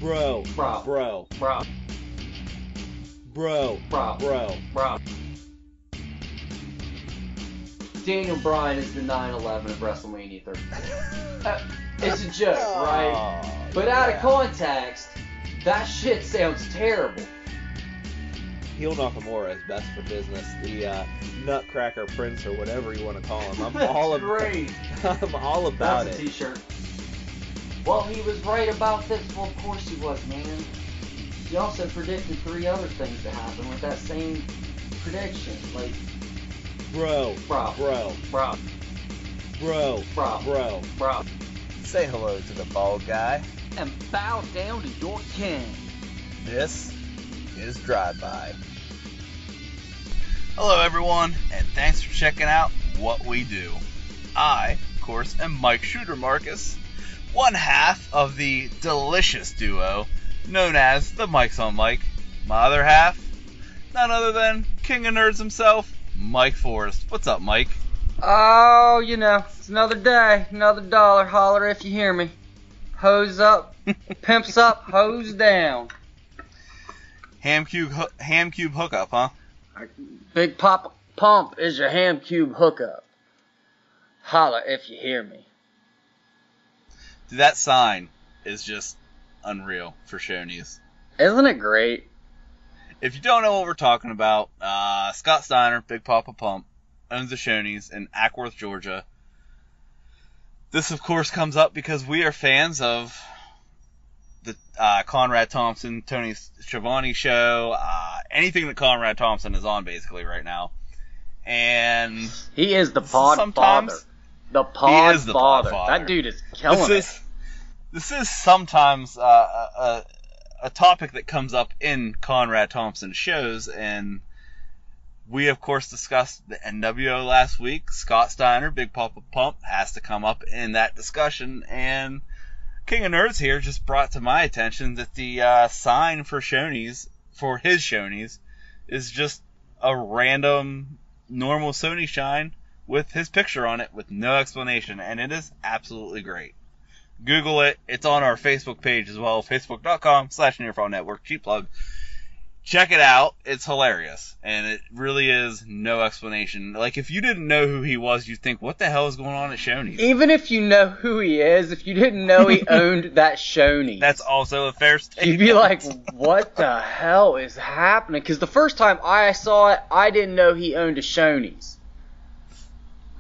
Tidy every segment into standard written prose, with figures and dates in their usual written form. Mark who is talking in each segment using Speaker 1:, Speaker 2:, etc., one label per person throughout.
Speaker 1: Bro.
Speaker 2: Bro.
Speaker 1: Bro.
Speaker 2: Bro.
Speaker 1: Bro.
Speaker 2: Bro.
Speaker 1: Bro.
Speaker 2: Bro. Daniel Bryan is the 9/11 of WrestleMania 34. It's a joke, right? But out of context, that shit sounds terrible.
Speaker 1: Heel Nakamura is best for business. The Nutcracker Prince or whatever you want to call him. I'm all
Speaker 2: great.
Speaker 1: I'm all about
Speaker 2: That's
Speaker 1: it.
Speaker 2: a t-shirt. Well, he was right about this. Well, of course he was, man. He also predicted 3 other things to happen with that same prediction. Like,
Speaker 1: Bro.
Speaker 2: Bro.
Speaker 1: Bro.
Speaker 2: bro,
Speaker 1: Bro.
Speaker 2: bro,
Speaker 1: Bro.
Speaker 2: bro.
Speaker 3: Say hello to the bald guy.
Speaker 2: And bow down to your king.
Speaker 3: This is Drive-By. Hello everyone, and thanks for checking out what we do. I, of course, am Mike Shooter Marcus, one half of the delicious duo known as the Mikes on Mike. My other half, none other than King of Nerds himself, Mike Forrest. What's up, Mike?
Speaker 2: Oh, you know, it's another day, another dollar. Holler if you hear me. Hose up, pimps up, hose down.
Speaker 3: Ham cube hookup, huh?
Speaker 2: Big Papa Pump is your ham cube hookup. Holler if you hear me.
Speaker 3: Dude, that sign is just unreal for Shoney's.
Speaker 2: Isn't it great?
Speaker 3: If you don't know what we're talking about, Scott Steiner, Big Papa Pump, owns the Shoney's in Ackworth, Georgia. This, of course, comes up because we are fans of the Conrad Thompson, Tony Schiavone show, anything that Conrad Thompson is on basically right now. And
Speaker 2: he is the pod father. The pod father. That dude is killing it.
Speaker 3: This is sometimes a topic that comes up in Conrad Thompson shows, and we, of course, discussed the NWO last week. Scott Steiner, Big Papa Pump, has to come up in that discussion, and King of Nerds here just brought to my attention that the sign for Shoney's, for his Shoney's, is just a random, normal Sony shine with his picture on it with no explanation, and it is absolutely great. Google it. It's on our Facebook page as well, facebook.com/NearFallNetwork. Cheap plug. Check it out. It's hilarious. And it really is no explanation. Like, if you didn't know who he was, you'd think, what the hell is going on at Shoney's?
Speaker 2: Even if you know who he is, if you didn't know he owned that Shoney's.
Speaker 3: That's also a fair statement.
Speaker 2: You'd be like, what the hell is happening? Because the first time I saw it, I didn't know he owned a Shoney's.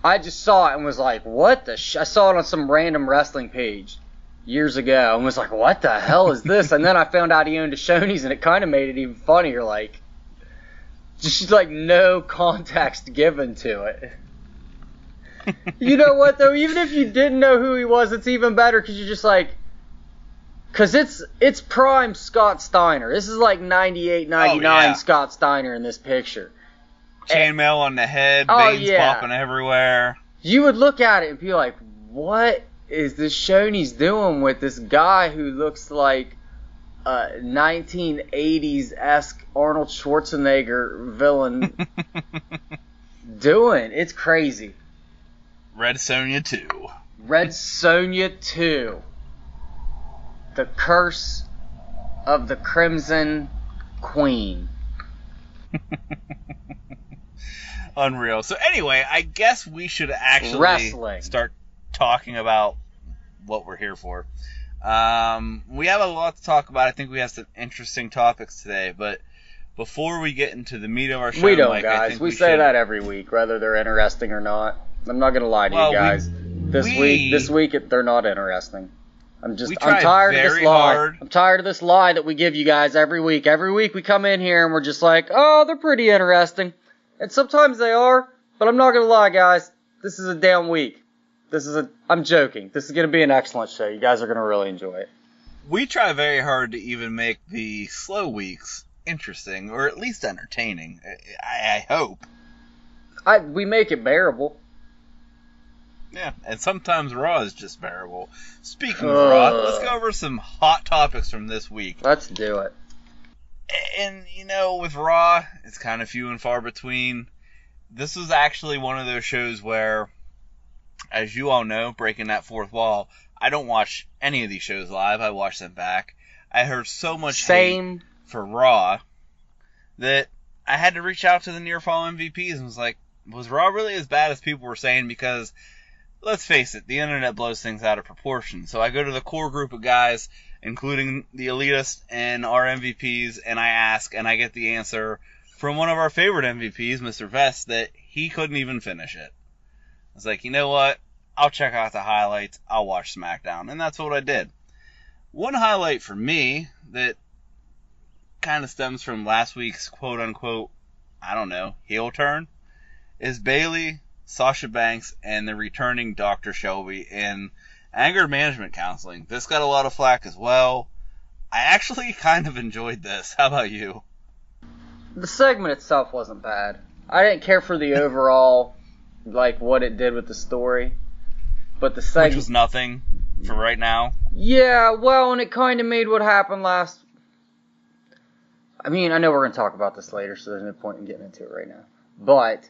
Speaker 2: I just saw it and was like, what the I saw it on some random wrestling page years ago and was like, what the hell is this? And then I found out he owned a Shoney's, and it kind of made it even funnier, like, just like no context given to it. You know what though, even if you didn't know who he was, it's even better because you're just like, because it's prime Scott Steiner. This is like 98, 99 Scott Steiner in this picture.
Speaker 3: Chainmail on the head, veins popping everywhere.
Speaker 2: You would look at it and be like, what is this Shoney's doing with this guy who looks like a 1980s-esque Arnold Schwarzenegger villain doing? It's crazy.
Speaker 3: Red Sonja 2.
Speaker 2: Red Sonja 2. The Curse of the Crimson Queen.
Speaker 3: Unreal. So anyway, I guess we should actually start talking about what we're here for. We have a lot to talk about. I think we have some interesting topics today, but before we get into the meat of our show,
Speaker 2: we don't,
Speaker 3: Mike,
Speaker 2: guys. We say that every week, whether they're interesting or not. I'm not going to lie to you guys. This week they're not interesting. I'm tired of this lie. I'm tired of this lie that we give you guys every week. Every week we come in here and we're just like, oh, they're pretty interesting. And sometimes they are, but I'm not going to lie, guys. This is a down week. I'm joking. This is going to be an excellent show. You guys are going to really enjoy it.
Speaker 3: We try very hard to even make the slow weeks interesting, or at least entertaining. I hope.
Speaker 2: We make it bearable.
Speaker 3: Yeah, and sometimes Raw is just bearable. Speaking of Raw, let's go over some hot topics from this week.
Speaker 2: Let's do it.
Speaker 3: And, with Raw, it's kind of few and far between. This was actually one of those shows where, as you all know, breaking that fourth wall, I don't watch any of these shows live. I watch them back. I heard so much hate for Raw that I had to reach out to the near fall MVPs and was Raw really as bad as people were saying? Because, let's face it, the internet blows things out of proportion. So I go to the core group of guys, including the elitists and our MVPs, and I ask, and I get the answer from one of our favorite MVPs, Mr. Vest, that he couldn't even finish it. I was like, you know what? I'll check out the highlights. I'll watch SmackDown. And that's what I did. One highlight for me that kind of stems from last week's quote-unquote, I don't know, heel turn is Bayley, Sasha Banks, and the returning Dr. Shelby in anger management counseling. This got a lot of flack as well. I actually kind of enjoyed this. How about you?
Speaker 2: The segment itself wasn't bad. I didn't care for the overall, what it did with the story. But the segment... Which
Speaker 3: was nothing for right now.
Speaker 2: Yeah, well, and it kind of made what happened last... I mean, I know we're going to talk about this later, so there's no point in getting into it right now. But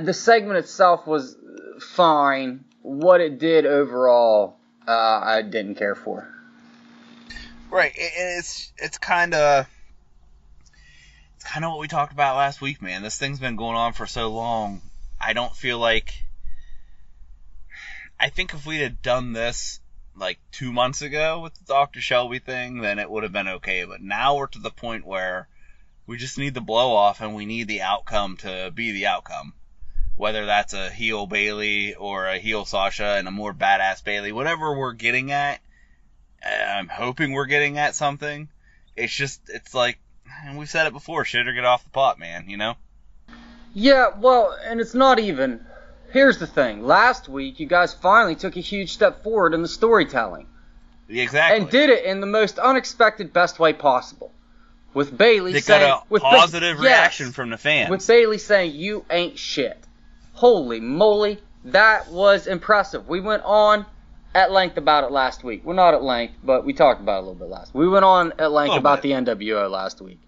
Speaker 2: the segment itself was fine. What it did overall, I didn't care for.
Speaker 3: Right, it's kind of what we talked about last week, man. This thing's been going on for so long. I don't feel like... I think if we had done this 2 months ago with the Dr. Shelby thing, then it would have been okay. But now we're to the point where we just need the blow off and we need the outcome to be the outcome. Whether that's a heel Bayley or a heel Sasha and a more badass Bayley, whatever we're getting at, I'm hoping we're getting at something. It's like, and we've said it before, shit or get off the pot, man, you know?
Speaker 2: Yeah, well, and it's not even... Here's the thing. Last week, you guys finally took a huge step forward in the storytelling.
Speaker 3: Exactly.
Speaker 2: And did it in the most unexpected, best way possible. With Bayley saying...
Speaker 3: They got a positive reaction from the fans.
Speaker 2: With Bayley saying, you ain't shit. Holy moly, that was impressive. We went on at length about it last week. Well, not at length, but we talked about it a little bit last week. We went on at length about the NWO last week.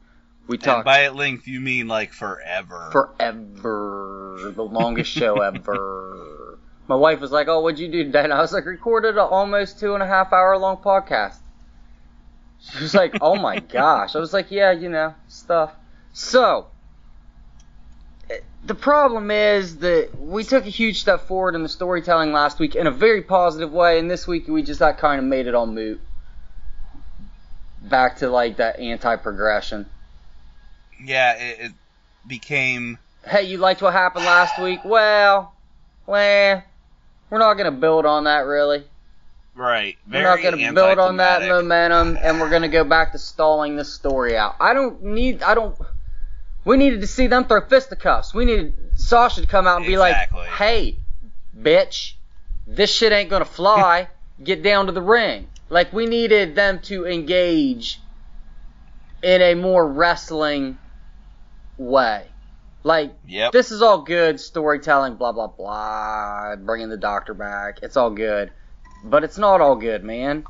Speaker 2: We talked.
Speaker 3: And by at length, you mean forever.
Speaker 2: Forever. The longest show ever. My wife was like, oh, what'd you do today? And I was like, recorded an almost 2.5 hour long podcast. She was like, oh my gosh. I was like, yeah, stuff. So, the problem is that we took a huge step forward in the storytelling last week in a very positive way, and this week we just kind of made it all moot. Back to that anti-progression.
Speaker 3: Yeah, it became...
Speaker 2: Hey, you liked what happened last week? Well, we're not going to build on that, really.
Speaker 3: Right.
Speaker 2: We're not going to build on that momentum, and we're going to go back to stalling this story out. We needed to see them throw fisticuffs. We needed Sasha to come out and be like, hey, bitch, this shit ain't going to fly. Get down to the ring. We needed them to engage in a more wrestling way. This is all good storytelling, blah, blah, blah, bringing the doctor back. It's all good. But it's not all good, man.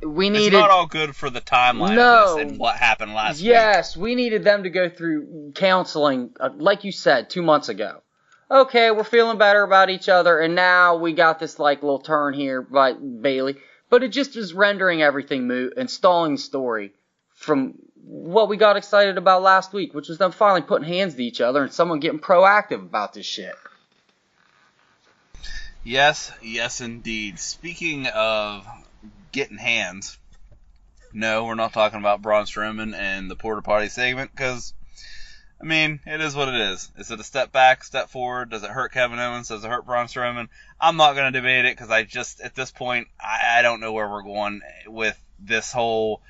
Speaker 2: It's
Speaker 3: not all good for the timeline of this and what happened last week.
Speaker 2: Yes, we needed them to go through counseling, like you said, 2 months ago. Okay, we're feeling better about each other, and now we got this little turn here by Bayley. But it just is rendering everything moot and stalling the story from what we got excited about last week, which was them finally putting hands to each other and someone getting proactive about this shit.
Speaker 3: Yes, indeed. Speaking of getting hands, no, we're not talking about Braun Strowman and the porta potty segment, because, it is what it is. Is it a step back, step forward? Does it hurt Kevin Owens? Does it hurt Braun Strowman? I'm not going to debate it, because at this point, I don't know where we're going with this whole...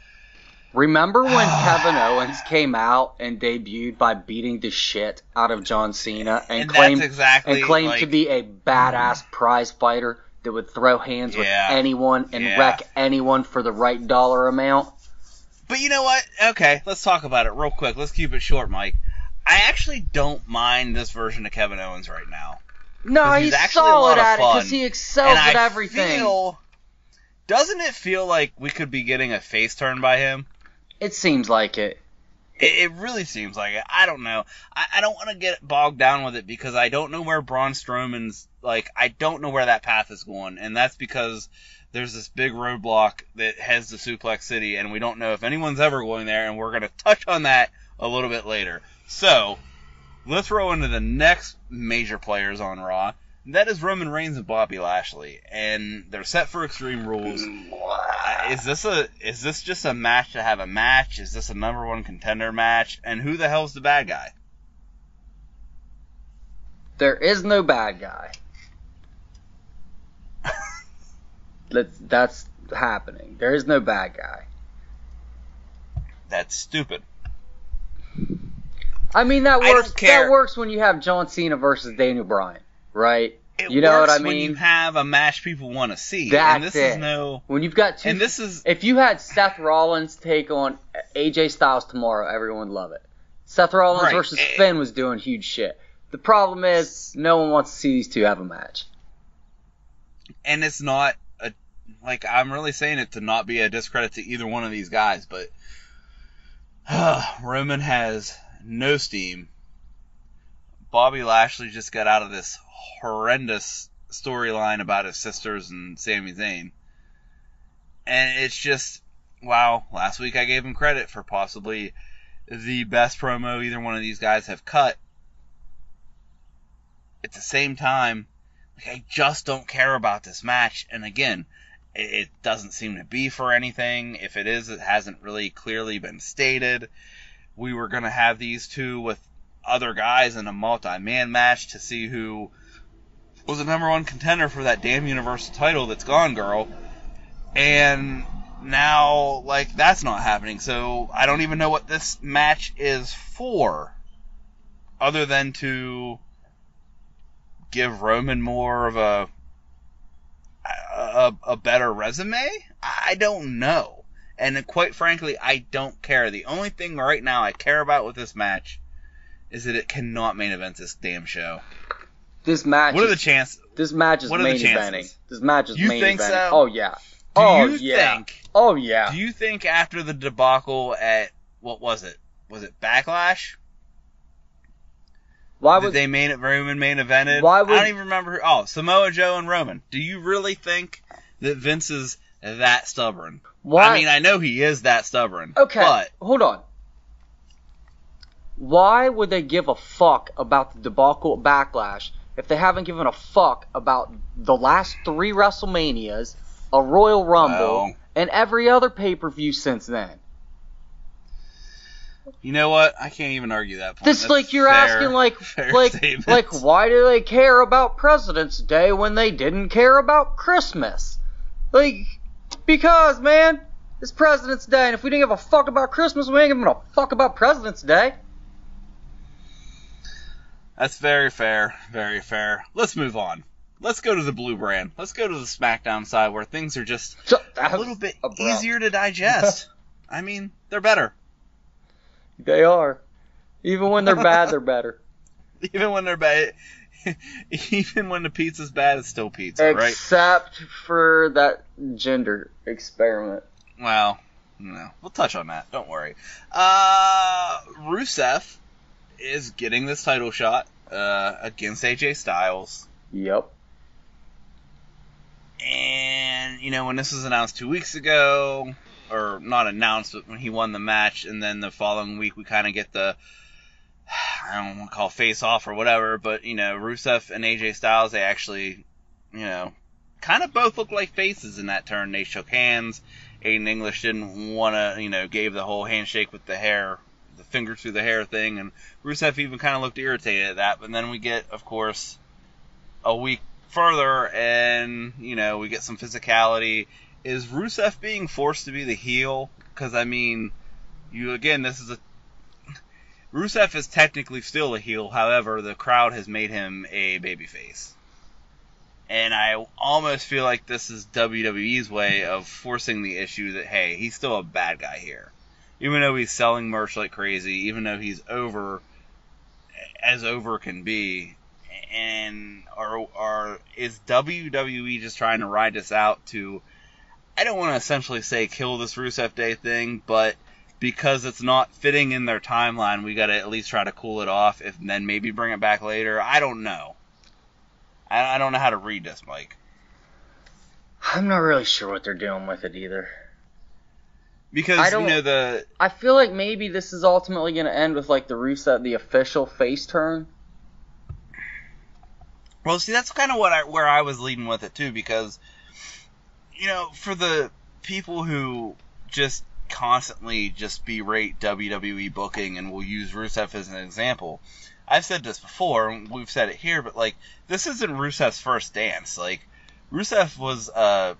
Speaker 2: Remember when Kevin Owens came out and debuted by beating the shit out of John Cena and claimed to be a badass prize fighter that would throw hands with anyone and wreck anyone for the right dollar amount?
Speaker 3: But you know what? Okay, let's talk about it real quick. Let's keep it short, Mike. I actually don't mind this version of Kevin Owens right now.
Speaker 2: No, he's solid at it because he excels at everything.
Speaker 3: Doesn't it feel like we could be getting a face turn by him?
Speaker 2: It seems like it.
Speaker 3: It really seems like it. I don't know. I don't want to get bogged down with it because I don't know where Braun Strowman's, I don't know where that path is going. And that's because there's this big roadblock that heads to Suplex City, and we don't know if anyone's ever going there, and we're going to touch on that a little bit later. So, let's roll into the next major players on Raw. That is Roman Reigns and Bobby Lashley, and they're set for Extreme Rules. Is this just a match to have a match? Is this a number one contender match? And who the hell's the bad guy?
Speaker 2: There is no bad guy. That's happening. There is no bad guy.
Speaker 3: That's stupid.
Speaker 2: I mean, that
Speaker 3: I
Speaker 2: works.
Speaker 3: don't care.
Speaker 2: That works when you have John Cena versus Daniel Bryan, right?
Speaker 3: It
Speaker 2: know
Speaker 3: works
Speaker 2: what I
Speaker 3: when
Speaker 2: mean?
Speaker 3: you have a match people want to see.
Speaker 2: That's
Speaker 3: and this
Speaker 2: it.
Speaker 3: is no.
Speaker 2: When you've got two.
Speaker 3: And this is.
Speaker 2: If you had Seth Rollins take on AJ Styles tomorrow, everyone would love it. Seth Rollins
Speaker 3: Right.
Speaker 2: versus Finn was doing huge shit. The problem is, no one wants to see these two have a match.
Speaker 3: And it's not a. I'm really saying it to not be a discredit to either one of these guys, but. Roman has no steam. Bobby Lashley just got out of this horrendous storyline about his sisters and Sami Zayn. And it's just, wow, last week I gave him credit for possibly the best promo either one of these guys have cut. At the same time, I just don't care about this match. And again, it doesn't seem to be for anything. If it is, it hasn't really clearly been stated. We were going to have these two with other guys in a multi-man match to see who was the number one contender for that damn Universal title that's gone, girl. And now, that's not happening. So I don't even know what this match is for, other than to give Roman more of a better resume? I don't know. And quite frankly, I don't care. The only thing right now I care about with this match is that it cannot main event this damn show.
Speaker 2: This match.
Speaker 3: What are the chances?
Speaker 2: This match is
Speaker 3: What are the
Speaker 2: main eventing.
Speaker 3: chances?
Speaker 2: This match is
Speaker 3: You
Speaker 2: main
Speaker 3: think
Speaker 2: eventing.
Speaker 3: so?
Speaker 2: Oh yeah.
Speaker 3: Do you think?
Speaker 2: Oh yeah.
Speaker 3: Do you think after the debacle at what was it? Was it Backlash?
Speaker 2: Why
Speaker 3: Did
Speaker 2: would
Speaker 3: they Roman main evented?
Speaker 2: Why would-
Speaker 3: I don't even remember. Samoa Joe and Roman. Do you really think that Vince is that stubborn?
Speaker 2: Why?
Speaker 3: I mean, I know he is that stubborn.
Speaker 2: Okay,
Speaker 3: But
Speaker 2: hold on. Why would they give a fuck about the debacle at Backlash if they haven't given a fuck about the last 3 WrestleManias, a Royal Rumble,
Speaker 3: Well,
Speaker 2: and every other pay-per-view since then?
Speaker 3: you know what? I can't even argue that point.
Speaker 2: This
Speaker 3: That's
Speaker 2: like you're
Speaker 3: fair-
Speaker 2: asking
Speaker 3: fair statement.
Speaker 2: why do they care about President's Day when they didn't care about Christmas? Because man, it's President's Day, and if we didn't give a fuck about Christmas, we ain't giving a fuck about President's Day.
Speaker 3: That's very fair. Very fair. Let's move on. Let's go to the blue brand. Let's go to the SmackDown side where things are just a little bit easier to digest. I mean, they're better.
Speaker 2: They are. Even when they're bad, they're better.
Speaker 3: Even when they're bad. Even when the pizza's bad, it's still pizza, right?
Speaker 2: Except for that gender experiment.
Speaker 3: Well, no. We'll touch on that. Don't worry. Rusev is getting this title shot against AJ Styles.
Speaker 2: Yep.
Speaker 3: And, when this was announced 2 weeks ago, or not announced, but when he won the match, and then the following week we kind of get the, I don't want to call face off or whatever, but, Rusev and AJ Styles, they actually, kind of both look like faces in that turn. They shook hands. Aiden English didn't want to, gave the whole handshake with the hair, the finger through the hair thing, and Rusev even kind of looked irritated at that, but then we get, of course, a week further, and, we get some physicality. Is Rusev being forced to be the heel? Because, Rusev is technically still a heel, however, the crowd has made him a babyface. And I almost feel like this is WWE's way of forcing the issue that, hey, he's still a bad guy here. Even though he's selling merch like crazy, even though he's over can be, or is WWE just trying to ride this out to, I don't want to essentially say kill this Rusev Day thing, but because it's not fitting in their timeline, we got to at least try to cool it off, and then maybe bring it back later. I don't know. I don't know how to read this, Mike.
Speaker 2: I'm not really sure what they're doing with it either.
Speaker 3: Because,
Speaker 2: I feel like maybe this is ultimately going to end with, like, the Rusev, the official face turn.
Speaker 3: Well, see, that's kind of where I was leading with it, too, because, for the people who just constantly just berate WWE booking and will use Rusev as an example, I've said this before, and we've said it here, but, like, this isn't Rusev's first dance. Like, Rusev was a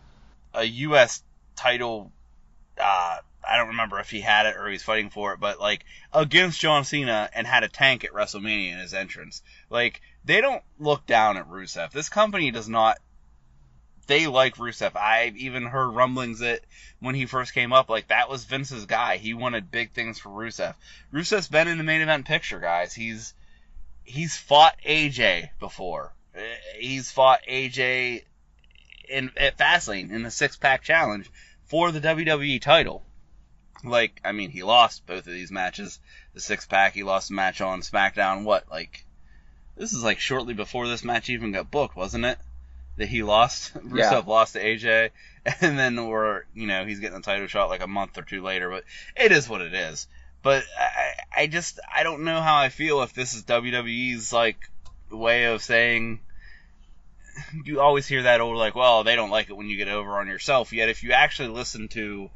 Speaker 3: U.S. title, I don't remember if he had it or he was fighting for it, but, like, against John Cena and had a tank at WrestleMania in his entrance. Like, they don't look down at Rusev. This company does not. They like Rusev. I've even heard rumblings that when he first came up, like, that was Vince's guy. He wanted big things for Rusev. Rusev's been in the main event picture, guys. He's fought AJ before. He's fought AJ at Fastlane in the six-pack challenge for the WWE title. Like, I mean, he lost both of these matches. The six-pack, he lost a match on SmackDown. This is like shortly before this match even got booked, wasn't it? That he lost. Rusev lost to AJ. And then he's getting a title shot like a month or two later. But it is what it is. But I don't know how I feel if this is WWE's, like, way of saying. You always hear that old, like, well, they don't like it when you get over on yourself. Yet if you actually listen to,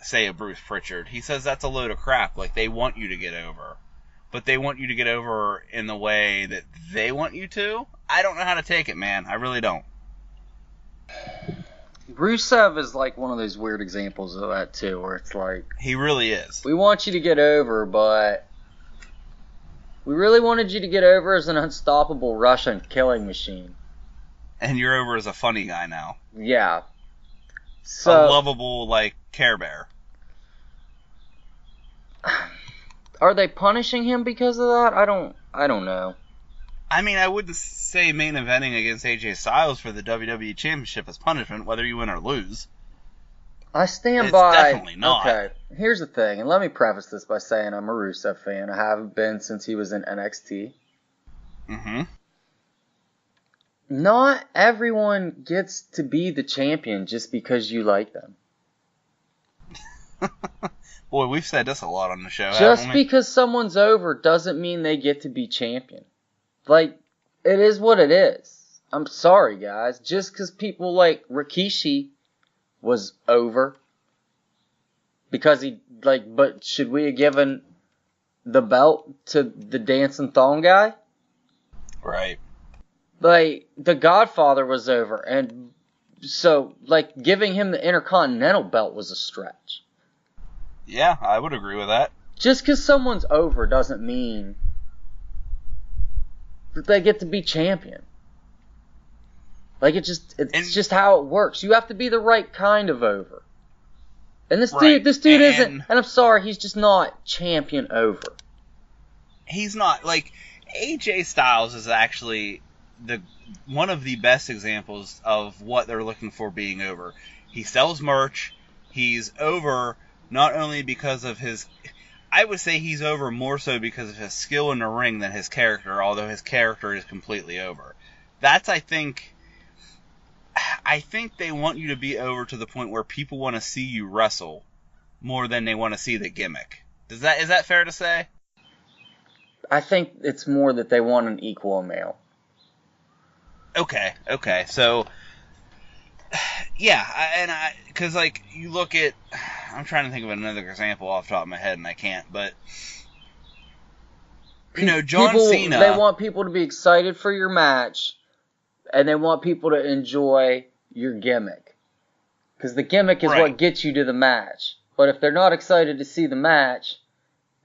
Speaker 3: say, a Bruce Pritchard, he says that's a load of crap. Like, they want you to get over. But they want you to get over in the way that they want you to. I don't know how to take it, man. I really don't.
Speaker 2: Rusev is like one of those weird examples of that, too, where it's like...
Speaker 3: He really is.
Speaker 2: We want you to get over, but... we really wanted you to get over as an unstoppable Russian killing machine.
Speaker 3: And you're over as a funny guy now.
Speaker 2: Yeah.
Speaker 3: A lovable, like, Care Bear.
Speaker 2: Are they punishing him because of that? I don't know.
Speaker 3: I mean, I wouldn't say main eventing against AJ Styles for the WWE Championship is punishment, whether you win or lose.
Speaker 2: I stand
Speaker 3: it's
Speaker 2: by...
Speaker 3: definitely not.
Speaker 2: Okay, here's the thing, and let me preface this by saying I'm a Rusev fan. I haven't been since he was in NXT.
Speaker 3: Mm-hmm.
Speaker 2: Not everyone gets to be the champion just because you like them.
Speaker 3: Boy, we've said this a lot on the show,
Speaker 2: Just because someone's over doesn't mean they get to be champion. Like, it is what it is. I'm sorry, guys. Just because people like Rikishi was over, because he, like, but should we have given the belt to the dancing thong guy?
Speaker 3: Right.
Speaker 2: Like, the Godfather was over, and so, like, giving him the Intercontinental belt was a stretch.
Speaker 3: Yeah, I would agree with that.
Speaker 2: Just because someone's over doesn't mean that they get to be champion. Like, it's just how it works. You have to be the right kind of over. And this dude isn't, and I'm sorry, he's just not champion over.
Speaker 3: He's not. Like, AJ Styles is actually one of the best examples of what they're looking for being over. He sells merch. He's over not only because of his... I would say he's over more so because of his skill in the ring than his character, although his character is completely over. That's, I think they want you to be over to the point where people want to see you wrestle more than they want to see the gimmick. Is that fair to say?
Speaker 2: I think it's more that they want an equal male.
Speaker 3: Okay. So, yeah, because, like, you look at... I'm trying to think of another example off the top of my head, and I can't, but... John Cena...
Speaker 2: They want people to be excited for your match, and they want people to enjoy your gimmick. Because the gimmick is what gets you to the match. But if they're not excited to see the match,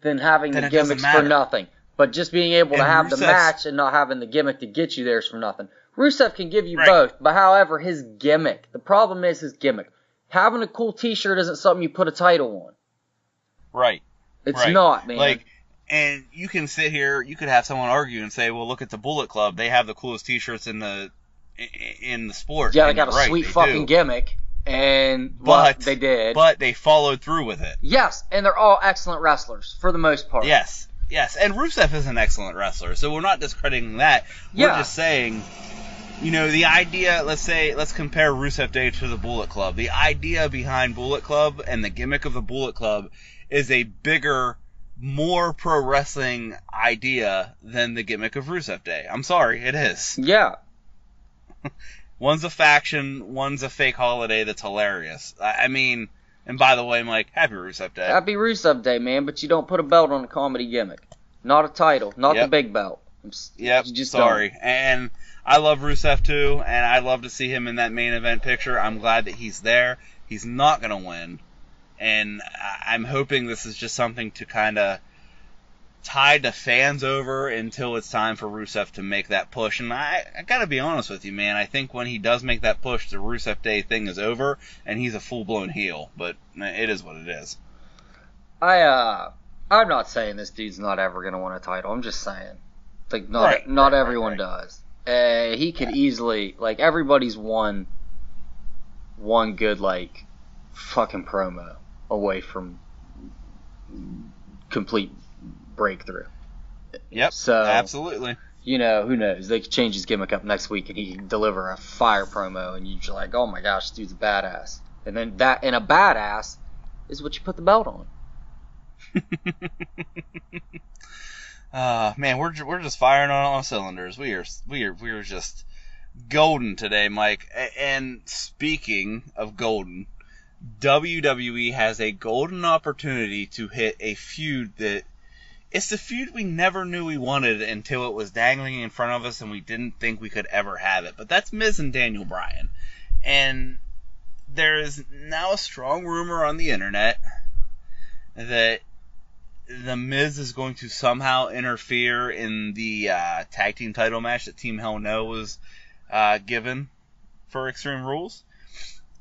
Speaker 2: then having the gimmick's for nothing. But just being able to have the match and not having the gimmick to get you there is for nothing. Rusev can give you both, but however, his gimmick. The problem is his gimmick. Having a cool t-shirt isn't something you put a title on.
Speaker 3: Right.
Speaker 2: It's not, man.
Speaker 3: Like, and you can sit here, you could have someone argue and say, well, look at the Bullet Club. They have the coolest t-shirts in the sport.
Speaker 2: Yeah, they got a sweet fucking gimmick. And they did.
Speaker 3: But they followed through with it.
Speaker 2: Yes, and they're all excellent wrestlers for the most part.
Speaker 3: Yes. And Rusev is an excellent wrestler, so we're not discrediting that. We're just saying, the idea, let's compare Rusev Day to the Bullet Club. The idea behind Bullet Club and the gimmick of the Bullet Club is a bigger, more pro wrestling idea than the gimmick of Rusev Day. I'm sorry, it is.
Speaker 2: Yeah.
Speaker 3: One's a faction, one's a fake holiday that's hilarious. I mean, and by the way, Mike, happy Rusev Day.
Speaker 2: Happy Rusev Day, man, but you don't put a belt on a comedy gimmick. Not a title, not the big belt.
Speaker 3: Sorry. Don't. And I love Rusev too, and I'd love to see him in that main event picture. I'm glad that he's there. He's not going to win. And I'm hoping this is just something to kind of tide the fans over until it's time for Rusev to make that push. And I gotta be honest with you, man. I think when he does make that push, the Rusev Day thing is over, and he's a full-blown heel. But it is what it is.
Speaker 2: I'm not saying this dude's not ever gonna win a title. I'm just saying, like, not everyone does. He could easily, like, everybody's one good, like, fucking promo away from complete breakthrough.
Speaker 3: Yep.
Speaker 2: So
Speaker 3: absolutely.
Speaker 2: Who knows? They could change his gimmick up next week and he can deliver a fire promo and you're like, oh my gosh, this dude's a badass. And then a badass is what you put the belt on.
Speaker 3: Man, we're just firing on all cylinders. We are just golden today, Mike. And speaking of golden, WWE has a golden opportunity to hit a feud that it's the feud we never knew we wanted until it was dangling in front of us and we didn't think we could ever have it. But that's Miz and Daniel Bryan. And there is now a strong rumor on the internet that the Miz is going to somehow interfere in the tag team title match that Team Hell No was given for Extreme Rules.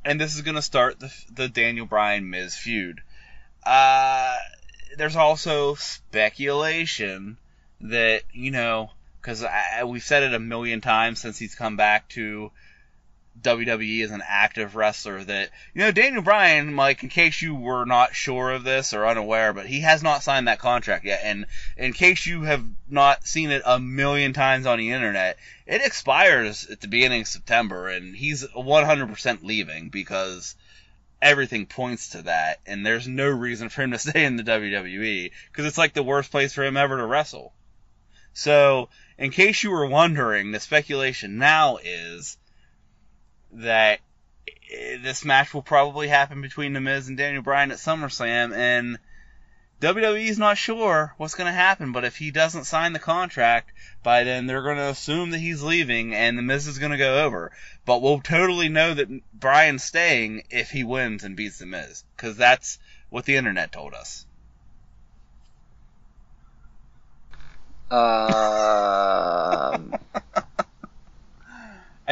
Speaker 3: And this is going to start the Daniel Bryan-Miz feud. There's also speculation that, because we've said it a million times since he's come back to WWE as an active wrestler, that, Daniel Bryan, Mike, in case you were not sure of this or unaware, but he has not signed that contract yet. And in case you have not seen it a million times on the internet, it expires at the beginning of September, and he's 100% leaving because everything points to that, and there's no reason for him to stay in the WWE, because it's like the worst place for him ever to wrestle. So, in case you were wondering, the speculation now is that this match will probably happen between The Miz and Daniel Bryan at SummerSlam, and WWE's not sure what's going to happen, but if he doesn't sign the contract, by then they're going to assume that he's leaving and The Miz is going to go over. But we'll totally know that Bryan's staying if he wins and beats The Miz, because that's what the internet told us. I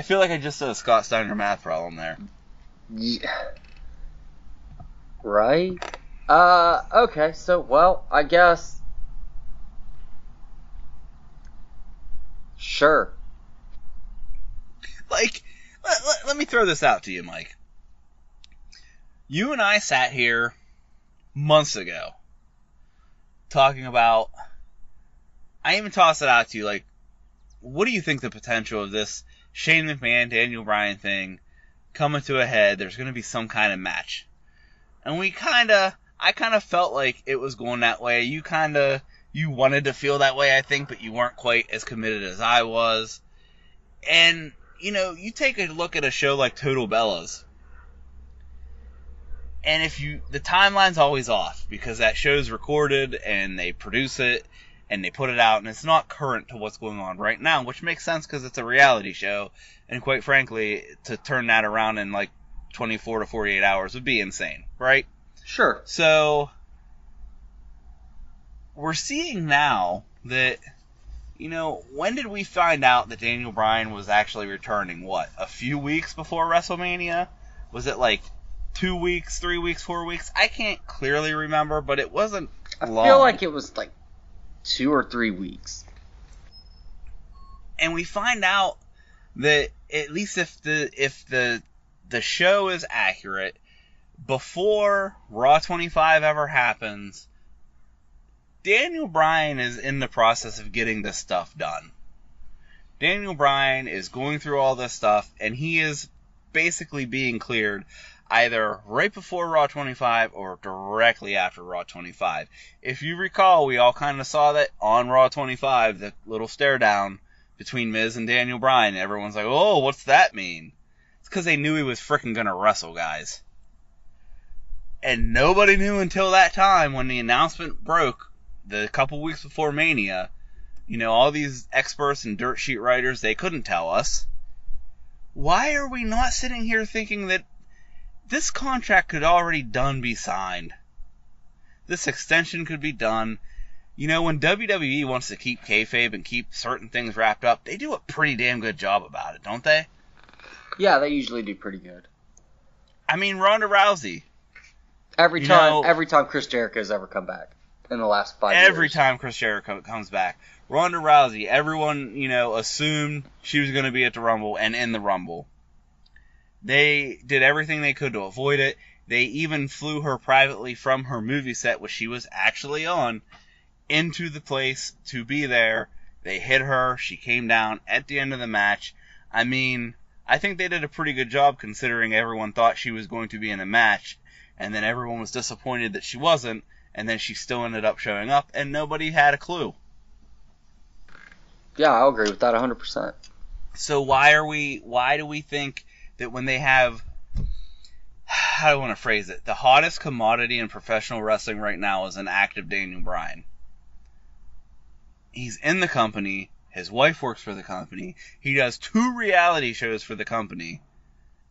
Speaker 3: feel like I just said a Scott Steiner math problem there.
Speaker 2: Yeah. Right? Okay, so, well, I guess. Sure.
Speaker 3: Like, let me throw this out to you, Mike. You and I sat here months ago talking about. I even tossed it out to you, like, what do you think the potential of this Shane McMahon, Daniel Bryan thing coming to a head? There's going to be some kind of match. And I kind of felt like it was going that way. You wanted to feel that way, I think, but you weren't quite as committed as I was. And, you take a look at a show like Total Bellas, and the timeline's always off, because that show's recorded, and they produce it, and they put it out, and it's not current to what's going on right now, which makes sense because it's a reality show, and quite frankly, to turn that around in like 24 to 48 hours would be insane, right?
Speaker 2: Sure.
Speaker 3: So, we're seeing now that, when did we find out that Daniel Bryan was actually returning? What, a few weeks before WrestleMania? Was it like 2 weeks, 3 weeks, 4 weeks? I can't clearly remember, but it wasn't long.
Speaker 2: I feel like it was like 2 or 3 weeks.
Speaker 3: And we find out that at least if the the show is accurate. Before Raw 25 ever happens, Daniel Bryan is in the process of getting this stuff done. Daniel Bryan is going through all this stuff, and he is basically being cleared either right before Raw 25 or directly after Raw 25. If you recall, we all kind of saw that on Raw 25, the little stare down between Miz and Daniel Bryan. Everyone's like, oh, what's that mean? It's because they knew he was freaking going to wrestle, guys. And nobody knew until that time when the announcement broke, the couple weeks before Mania. All these experts and dirt sheet writers, they couldn't tell us. Why are we not sitting here thinking that this contract could already be signed? This extension could be done. When WWE wants to keep kayfabe and keep certain things wrapped up, they do a pretty damn good job about it, don't they?
Speaker 2: Yeah, they usually do pretty good.
Speaker 3: I mean, Ronda Rousey.
Speaker 2: Every time Chris Jericho's ever come back in the last 5 years.
Speaker 3: Every time Chris Jericho comes back. Ronda Rousey, everyone, assumed she was going to be at the Rumble and in the Rumble. They did everything they could to avoid it. They even flew her privately from her movie set, which she was actually on, into the place to be there. They hit her. She came down at the end of the match. I mean, I think they did a pretty good job considering everyone thought she was going to be in a match, and then everyone was disappointed that she wasn't, and then she still ended up showing up, and nobody had a clue.
Speaker 2: Yeah, I'll agree with that 100%.
Speaker 3: So why do we think that when they have, how do I want to phrase it, the hottest commodity in professional wrestling right now is an active Daniel Bryan? He's in the company, his wife works for the company, he does 2 reality shows for the company,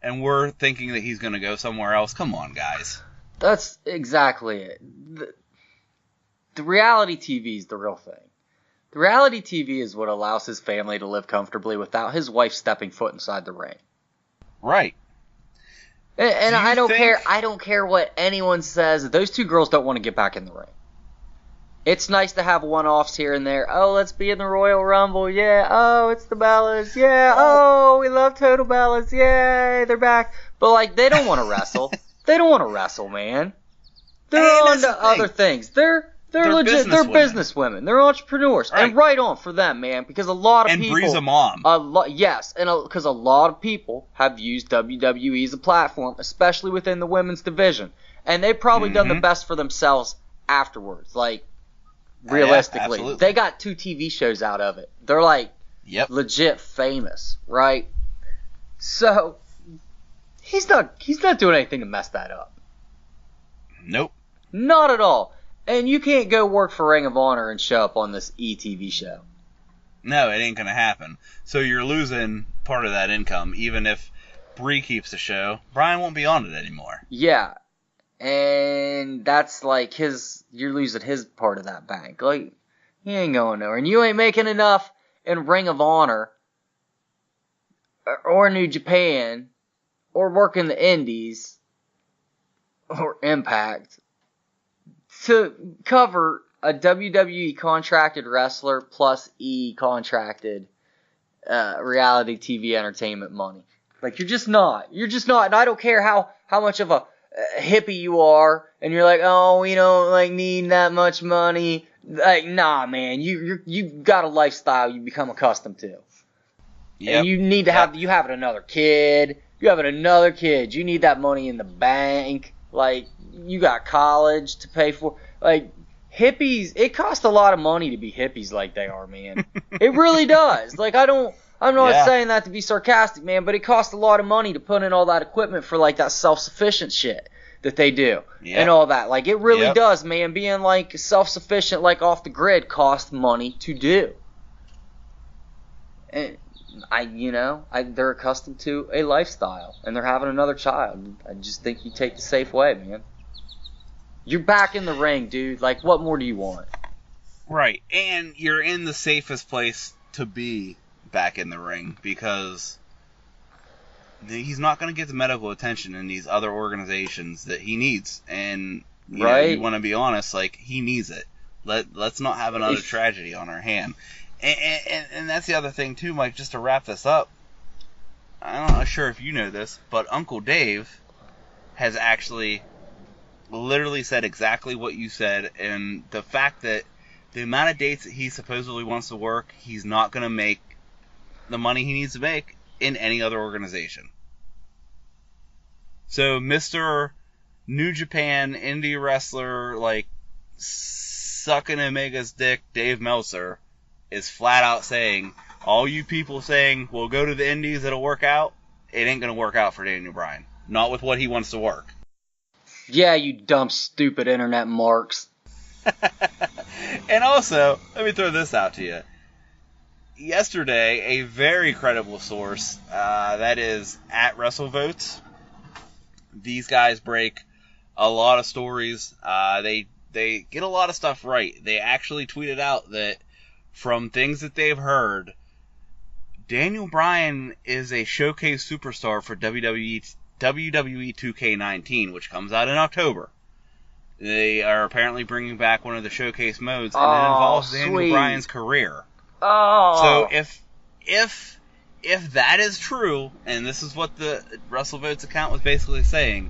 Speaker 3: and we're thinking that he's going to go somewhere else? Come on, guys.
Speaker 2: That's exactly it. The reality TV is the real thing. The reality TV is what allows his family to live comfortably without his wife stepping foot inside the ring.
Speaker 3: Right.
Speaker 2: And I don't care. I don't care what anyone says. Those 2 girls don't want to get back in the ring. It's nice to have one-offs here and there. Oh, let's be in the Royal Rumble. Yeah. Oh, it's the Bellas. Yeah. Oh, we love Total Bellas. Yay, they're back. But they don't want to wrestle. They don't want to wrestle, man. They're on to other things. They're legit. They're business women. They're entrepreneurs, right. And right on for them, man. Because a lot of people. And
Speaker 3: Bree's a mom.
Speaker 2: Yes, and because a lot of people have used WWE as a platform, especially within the women's division, and they've probably done the best for themselves afterwards. Realistically,
Speaker 3: yeah,
Speaker 2: they got 2 TV shows out of it. They're legit famous, right? So he's not doing anything to mess that up.
Speaker 3: Nope.
Speaker 2: Not at all. And you can't go work for Ring of Honor and show up on this ETV show.
Speaker 3: No, it ain't going to happen. So you're losing part of that income. Even if Bree keeps the show, Bryan won't be on it anymore.
Speaker 2: Yeah. And that's you're losing his part of that bank. He ain't going nowhere. And you ain't making enough in Ring of Honor or New Japan or working the Indies or Impact to cover a WWE contracted wrestler plus contracted reality TV entertainment money. You're just not. And I don't care how much of a hippie you are, and you're like, oh, we don't need that much money. Nah, man, you got a lifestyle you become accustomed to. Yep. And you need to have another kid. You having another kid. You need that money in the bank. You got college to pay for. Hippies, it costs a lot of money to be hippies like they are, man. It really does. I'm not saying that to be sarcastic, man, but it costs a lot of money to put in all that equipment for that self-sufficient shit that they do and all that. It really does, man. Being self-sufficient, off the grid, costs money to do. And they're accustomed to a lifestyle, and they're having another child. I just think you take the safe way, man. You're back in the ring, dude. What more do you want?
Speaker 3: Right, and you're in the safest place to be back in the ring because he's not going to get the medical attention in these other organizations that he needs. And you know, you want to be honest, he needs it. Let's not have another tragedy on our hand. And that's the other thing too, Mike, just to wrap this up. I'm not sure if you know this, but Uncle Dave has actually literally said exactly what you said, and the fact that the amount of dates that he supposedly wants to work, he's not going to make the money he needs to make in any other organization. So Mr. New Japan indie wrestler, like, sucking Omega's dick, Dave Meltzer, is flat out saying, all you people saying, well, go to the indies, it'll work out, it ain't going to work out for Daniel Bryan. Not with what he wants to work.
Speaker 2: Yeah, you dumb, stupid internet marks.
Speaker 3: And also, let me throw this out to you. Yesterday, a very credible source, that is at WrestleVotes, these guys break a lot of stories. They get a lot of stuff right. They actually tweeted out that from things that they've heard, Daniel Bryan is a showcase superstar for WWE 2K19, which comes out in October. They are apparently bringing back one of the showcase modes, and it involves Daniel Bryan's career.
Speaker 2: Oh.
Speaker 3: So if that is true, and this is what the WrestleVotes account was basically saying,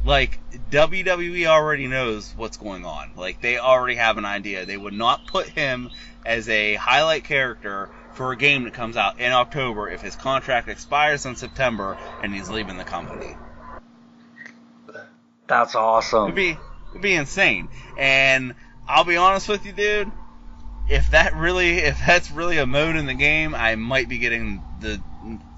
Speaker 3: like, WWE already knows what's going on. Like, they already have an idea. They would not put him as a highlight character for a game that comes out in October if his contract expires in September and he's leaving the company.
Speaker 2: That's awesome.
Speaker 3: It'd be insane. And I'll be honest with you, dude, if that's really a mode in the game, I might be getting the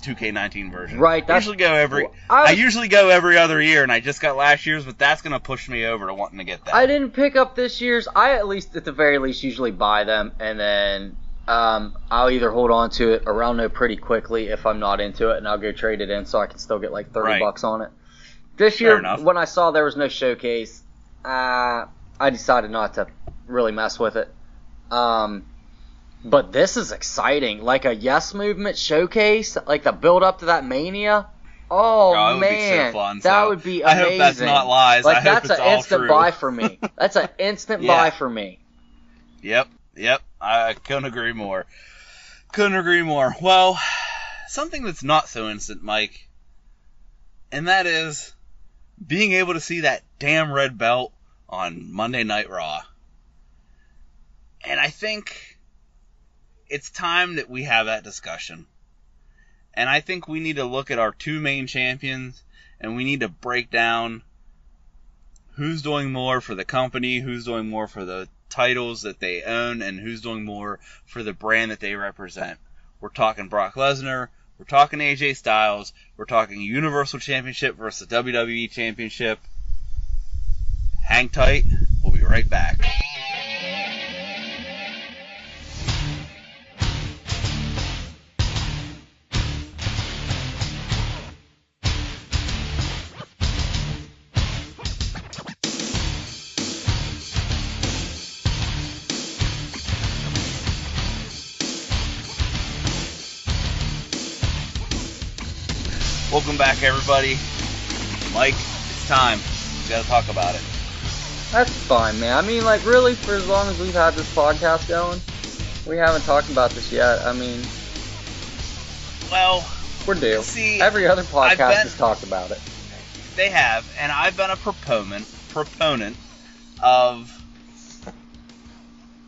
Speaker 3: 2K19 version.
Speaker 2: Right.
Speaker 3: I usually go every other year, and I just got last year's, but that's gonna push me over to wanting to get that.
Speaker 2: I didn't pick up this year's. I at the very least usually buy them, and then I'll either hold on to it or I'll know pretty quickly if I'm not into it, and I'll go trade it in so I can still get like $30 on it. This year, when I saw there was no showcase, I decided not to really mess with it. But this is exciting. Like a Yes Movement showcase, like the build up to that Mania. Oh
Speaker 3: it
Speaker 2: man,
Speaker 3: would be so fun,
Speaker 2: that would be amazing.
Speaker 3: I hope that's not lies.
Speaker 2: Like,
Speaker 3: I hope
Speaker 2: that's an instant buy for me. That's an instant buy for me.
Speaker 3: Yep. I couldn't agree more. Well, something that's not so instant, Mike, and that is being able to see that damn red belt on Monday Night Raw. And I think it's time that we have that discussion. And I think we need to look at our two main champions, and we need to break down who's doing more for the company, who's doing more for the titles that they own, and who's doing more for the brand that they represent. We're talking Brock Lesnar, we're talking AJ Styles, we're talking Universal Championship versus WWE Championship. Hang tight, we'll be right back. Welcome back, everybody. Mike, it's time. We gotta talk about it.
Speaker 2: That's fine, man. I mean, like, really, for as long as we've had this podcast going, we haven't talked about this yet. I mean,
Speaker 3: well,
Speaker 2: we're due.
Speaker 3: See,
Speaker 2: every other podcast has talked about it.
Speaker 3: They have, and I've been a proponent of,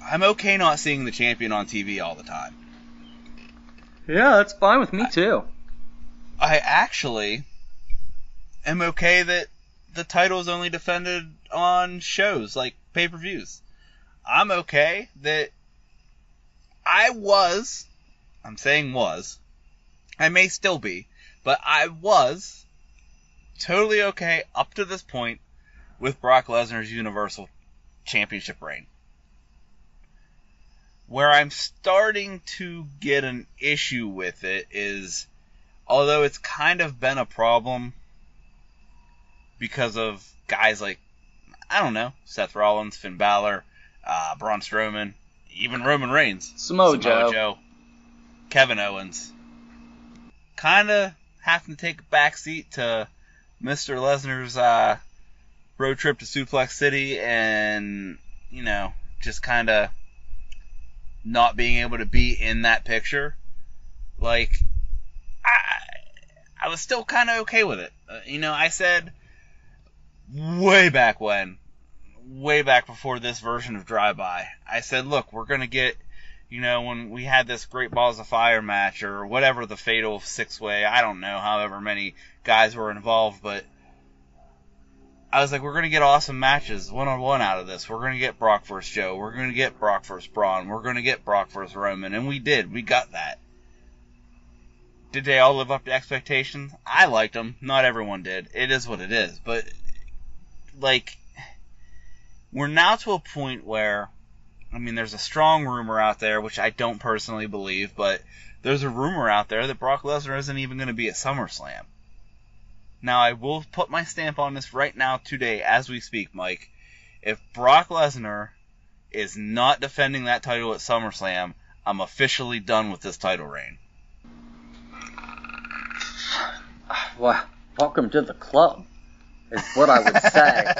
Speaker 3: I'm okay not seeing the champion on TV all the time.
Speaker 2: Yeah, that's fine with me, too.
Speaker 3: I actually am okay that the title is only defended on shows, like pay-per-views. I'm okay that I'm saying was, I may still be, but I was totally okay up to this point with Brock Lesnar's Universal Championship reign. Where I'm starting to get an issue with it is, although it's kind of been a problem because of guys like, I don't know, Seth Rollins, Finn Balor, Braun Strowman, even Roman Reigns,
Speaker 2: Samoa Joe,
Speaker 3: Kevin Owens, kind of having to take a backseat to Mr. Lesnar's road trip to Suplex City and, you know, just kind of not being able to be in that picture. Like, I was still kind of okay with it. I said way back before this version of Drive-By, I said, look, we're going to get, when we had this Great Balls of Fire match or whatever the Fatal 6-Way, I don't know, however many guys were involved, but I was like, we're going to get awesome matches, one-on-one out of this. We're going to get Brock vs. Joe. We're going to get Brock vs. Braun. We're going to get Brock vs. Roman. And we did. We got that. Did they all live up to expectations? I liked them. Not everyone did. It is what it is. But, we're now to a point where, there's a strong rumor out there, which I don't personally believe, but there's a rumor out there that Brock Lesnar isn't even going to be at SummerSlam. Now, I will put my stamp on this right now, today, as we speak, Mike. If Brock Lesnar is not defending that title at SummerSlam, I'm officially done with this title reign.
Speaker 2: Well, welcome to the club, is what I would say.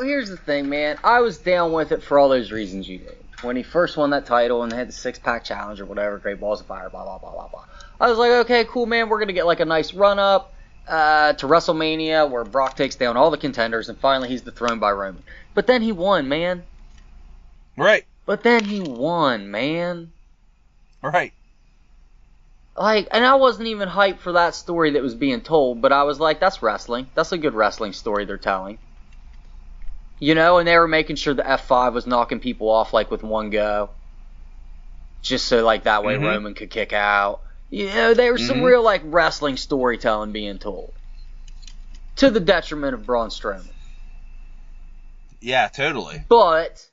Speaker 2: Here's the thing, man. I was down with it for all those reasons you did. When he first won that title and they had the six-pack challenge or whatever, Great Balls of Fire, blah, blah, blah, blah, blah. I was like, okay, cool, man. We're going to get a nice run-up to WrestleMania where Brock takes down all the contenders and finally he's dethroned by Roman. But then he won, man.
Speaker 3: Right.
Speaker 2: But then he won, man.
Speaker 3: Right.
Speaker 2: And I wasn't even hyped for that story that was being told, but I was like, that's wrestling. That's a good wrestling story they're telling. And they were making sure the F5 was knocking people off, with one go. Just so, that way Roman could kick out. There was some real, wrestling storytelling being told. To the detriment of Braun Strowman.
Speaker 3: Yeah, totally.
Speaker 2: But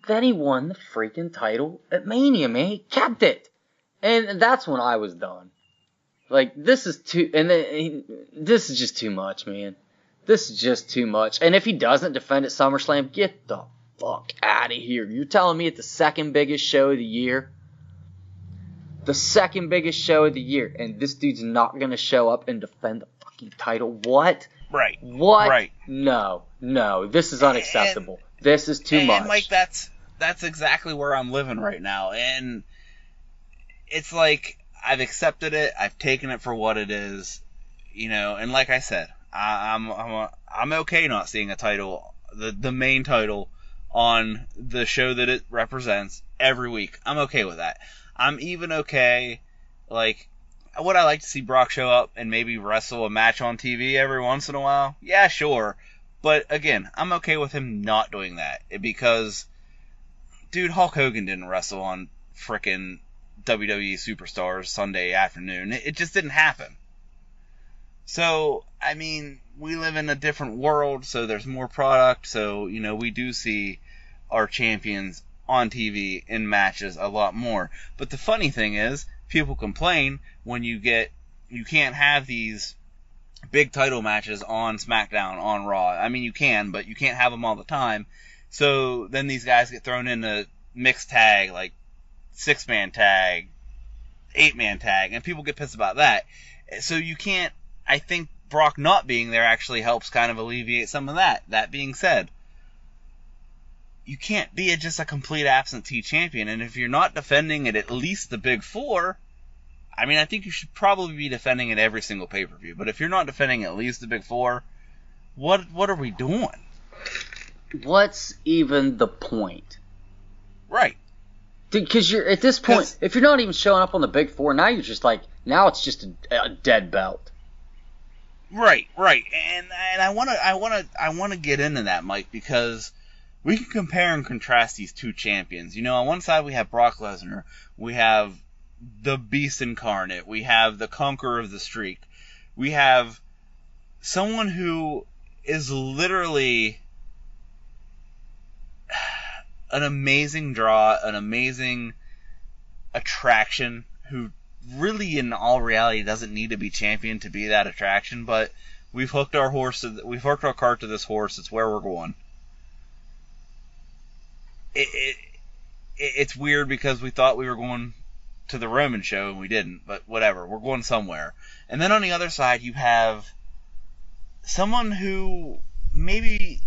Speaker 2: then he won the freaking title at Mania, man. He kept it. And that's when I was done. This is this is just too much, man. This is just too much. And if he doesn't defend at SummerSlam, get the fuck out of here. You're telling me at the second biggest show of the year? The second biggest show of the year. And this dude's not going to show up and defend the fucking title? What?
Speaker 3: Right.
Speaker 2: What?
Speaker 3: Right.
Speaker 2: No. This is unacceptable. This is too much.
Speaker 3: And, Mike, that's exactly where I'm living right now. And it's I've accepted it. I've taken it for what it is. And like I said, I'm okay not seeing a title, the main title, on the show that it represents every week. I'm okay with that. I'm even okay, would I like to see Brock show up and maybe wrestle a match on TV every once in a while? Yeah, sure. But again, I'm okay with him not doing that because, dude, Hulk Hogan didn't wrestle on frickin' WWE Superstars Sunday afternoon. It just didn't happen. So, we live in a different world, so there's more product, so, we do see our champions on TV in matches a lot more. But the funny thing is, people complain when you can't have these big title matches on SmackDown, on Raw. You can, but you can't have them all the time. So then these guys get thrown into mixed tag, 6-man tag, 8-man tag, and people get pissed about that. So you can't, I think Brock not being there actually helps kind of alleviate some of that. That being said, you can't be just a complete absentee champion, and if you're not defending it at least the Big Four, I think you should probably be defending it every single pay-per-view, but if you're not defending at least the Big Four, what are we doing?
Speaker 2: What's even the point?
Speaker 3: Right.
Speaker 2: Because you're at this point, if you're not even showing up on the Big Four, now you're just now it's just a dead belt.
Speaker 3: Right, and I want to get into that, Mike, because we can compare and contrast these two champions. On one side we have Brock Lesnar, we have the Beast Incarnate, we have the Conqueror of the Streak, we have someone who is literally an amazing draw, an amazing attraction, who really in all reality doesn't need to be champion to be that attraction, but we've hooked our cart to this horse. It's where we're going. It's weird because we thought we were going to the Roman show and we didn't, but whatever, we're going somewhere. And then on the other side you have someone who maybe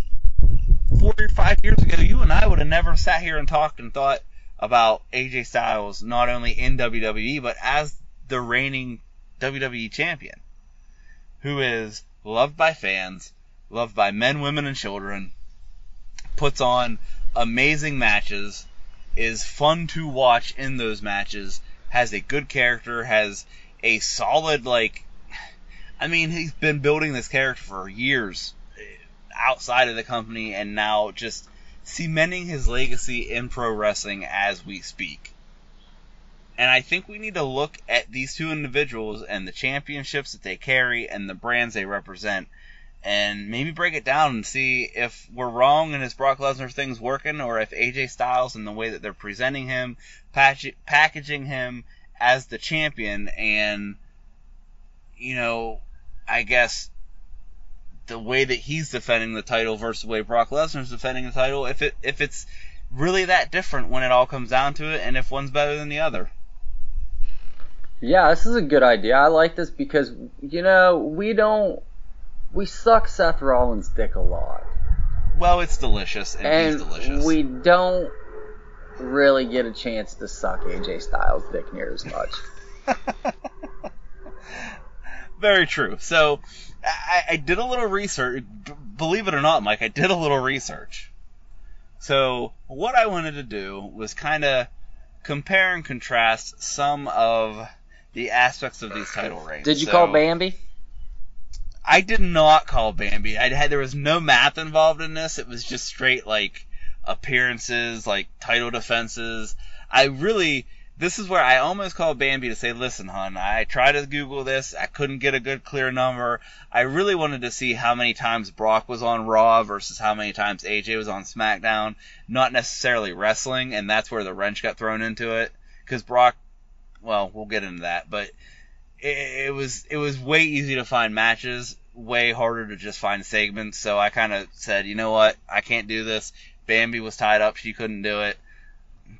Speaker 3: 4 or 5 years ago you and I would have never sat here and talked and thought about AJ Styles not only in WWE but as the reigning WWE champion, who is loved by fans, loved by men, women, and children, puts on amazing matches, is fun to watch in those matches, has a good character, has a solid, he's been building this character for years outside of the company, and now just cementing his legacy in pro wrestling as we speak. And I think we need to look at these two individuals and the championships that they carry and the brands they represent, and maybe break it down and see if we're wrong and is Brock Lesnar thing's working, or if AJ Styles and the way that they're presenting him, packaging him as the champion, and, I guess the way that he's defending the title versus the way Brock Lesnar's defending the title, if it's really that different when it all comes down to it, and if one's better than the other.
Speaker 2: Yeah, this is a good idea. I like this because, we suck Seth Rollins' dick a lot.
Speaker 3: Well, it's delicious, and he's delicious.
Speaker 2: We don't really get a chance to suck AJ Styles' dick near as much.
Speaker 3: Very true. So, I did a little research. Believe it or not, Mike, I did a little research. So, what I wanted to do was kind of compare and contrast some of the aspects of these title reigns.
Speaker 2: Did you call Bambi?
Speaker 3: I did not call Bambi. There was no math involved in this. It was just straight, appearances, title defenses. This is where I almost called Bambi to say, listen, hon, I tried to Google this. I couldn't get a good, clear number. I really wanted to see how many times Brock was on Raw versus how many times AJ was on SmackDown. Not necessarily wrestling, and that's where the wrench got thrown into it. Because Brock, well, we'll get into that, but it was way easy to find matches, way harder to just find segments. So I kind of said, you know what, I can't do this. Bambi was tied up. She couldn't do it.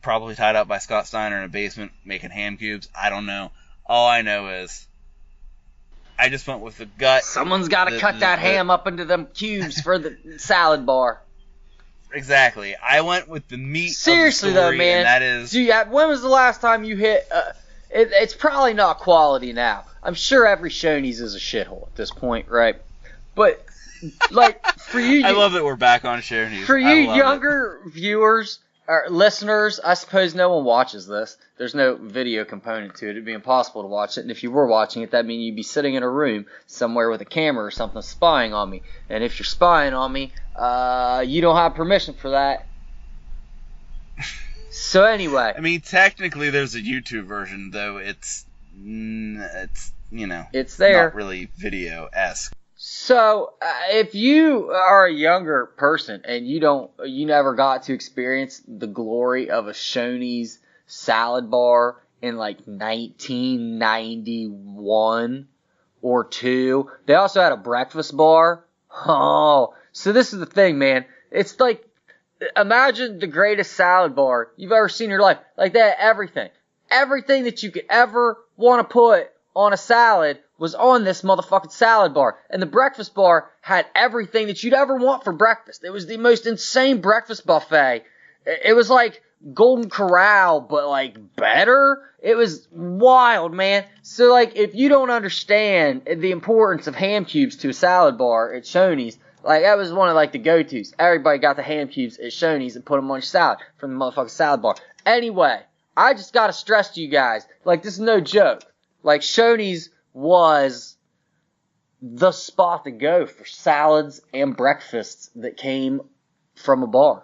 Speaker 3: Probably tied up by Scott Steiner in a basement making ham cubes. I don't know. All I know is I just went with the gut.
Speaker 2: Someone's got to cut that ham up into them cubes for the salad bar.
Speaker 3: Exactly. I went with the meat.
Speaker 2: Seriously
Speaker 3: of the story,
Speaker 2: though, man.
Speaker 3: And that is.
Speaker 2: Gee, when was the last time you hit? It's probably not quality now. I'm sure every Shoney's is a shithole at this point, right? But for you,
Speaker 3: I love that we're back on Shoney's.
Speaker 2: For you younger viewers or listeners, I suppose no one watches this. There's no video component to it. It'd be impossible to watch it. And if you were watching it, that'd mean you'd be sitting in a room somewhere with a camera or something spying on me. And if you're spying on me, you don't have permission for that. So anyway.
Speaker 3: I mean, technically there's a YouTube version, though it's
Speaker 2: it's there.
Speaker 3: Not really video-esque.
Speaker 2: So, if you are a younger person and you never got to experience the glory of a Shoney's salad bar in 1991 or 2, they also had a breakfast bar. Oh, so this is the thing, man. It's imagine the greatest salad bar you've ever seen in your life. They had everything. Everything that you could ever want to put on a salad was on this motherfucking salad bar. And the breakfast bar had everything that you'd ever want for breakfast. It was the most insane breakfast buffet. It was like Golden Corral, but better. It was wild, man. So if you don't understand the importance of ham cubes to a salad bar at Shoney's, that was one of the go-tos. Everybody got the ham cubes at Shoney's and put them on your salad from the motherfucking salad bar. Anyway, I just gotta stress to you guys, this is no joke. Shoney's was the spot to go for salads and breakfasts that came from a bar.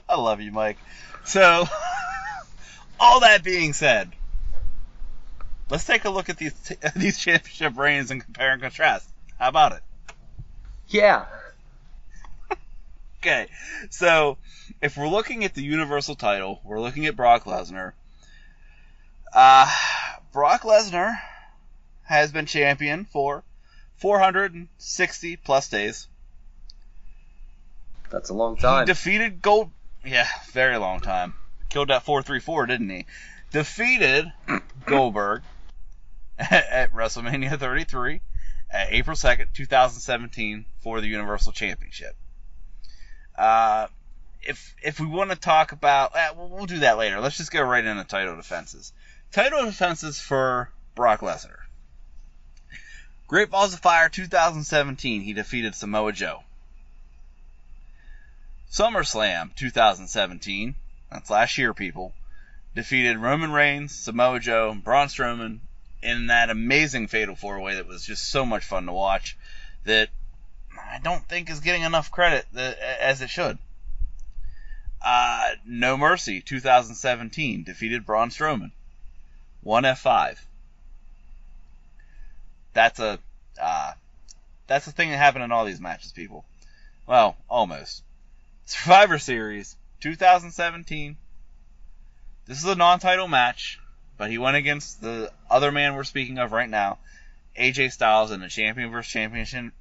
Speaker 3: I love you, Mike. So, all that being said, let's take a look at these championship reigns and compare and contrast. How about it?
Speaker 2: Yeah.
Speaker 3: Okay, so if we're looking at the Universal title, we're looking at Brock Lesnar. Brock Lesnar has been champion for 460 plus days.
Speaker 2: That's a long time.
Speaker 3: He defeated Gold. Yeah, very long time. Killed that 434, didn't he? Defeated Goldberg at WrestleMania 33 at April 2nd, 2017 for the Universal Championship. if we want to talk about, we'll do that later. Let's just go right into title defenses. Title defenses for Brock Lesnar. Great Balls of Fire 2017, he defeated Samoa Joe. SummerSlam 2017, that's last year, people, defeated Roman Reigns, Samoa Joe, Braun Strowman in that amazing Fatal 4-Way that was just so much fun to watch that I don't think is getting enough credit as it should. No Mercy 2017 defeated Braun Strowman. 1 F5. That's a thing that happened in all these matches, people. Well, almost. Survivor Series 2017. This is a non-title match, but he went against the other man we're speaking of right now, AJ Styles, in a champion versus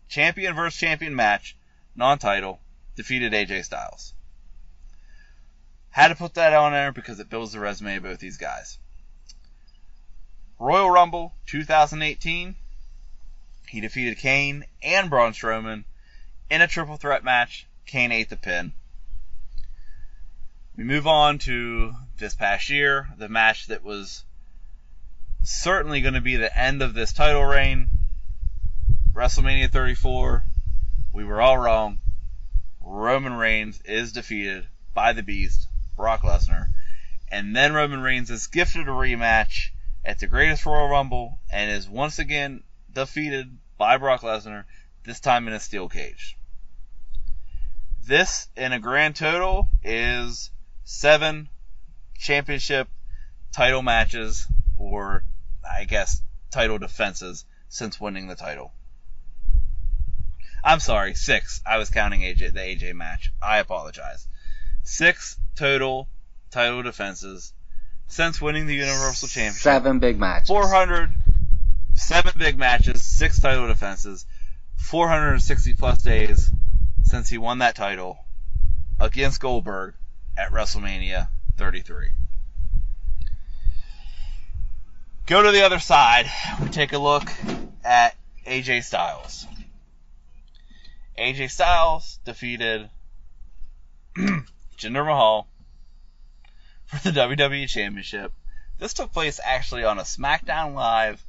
Speaker 3: champion match, non-title, defeated AJ Styles. Had to put that on there because it builds the resume of both these guys. Royal Rumble 2018, he defeated Kane and Braun Strowman in a triple threat match. Kane ate the pin. We move on to this past year, the match that was certainly going to be the end of this title reign. WrestleMania 34. We were all wrong. Roman Reigns is defeated by the Beast, Brock Lesnar. And then Roman Reigns is gifted a rematch at the Greatest Royal Rumble and is once again defeated by Brock Lesnar, this time in a steel cage. This, in a grand total, is 7 championship title matches, or I guess title defenses, since winning the title. I'm sorry, 6. I was counting the AJ match. I apologize. 6 total title defenses since winning the Universal Championship.
Speaker 2: 7 big matches.
Speaker 3: 7 big matches, 6 title defenses, 460 plus days since he won that title against Goldberg at WrestleMania 33. Go to the other side. We take a look at AJ Styles. AJ Styles defeated Jinder Mahal for the WWE Championship. This took place actually on a SmackDown Live,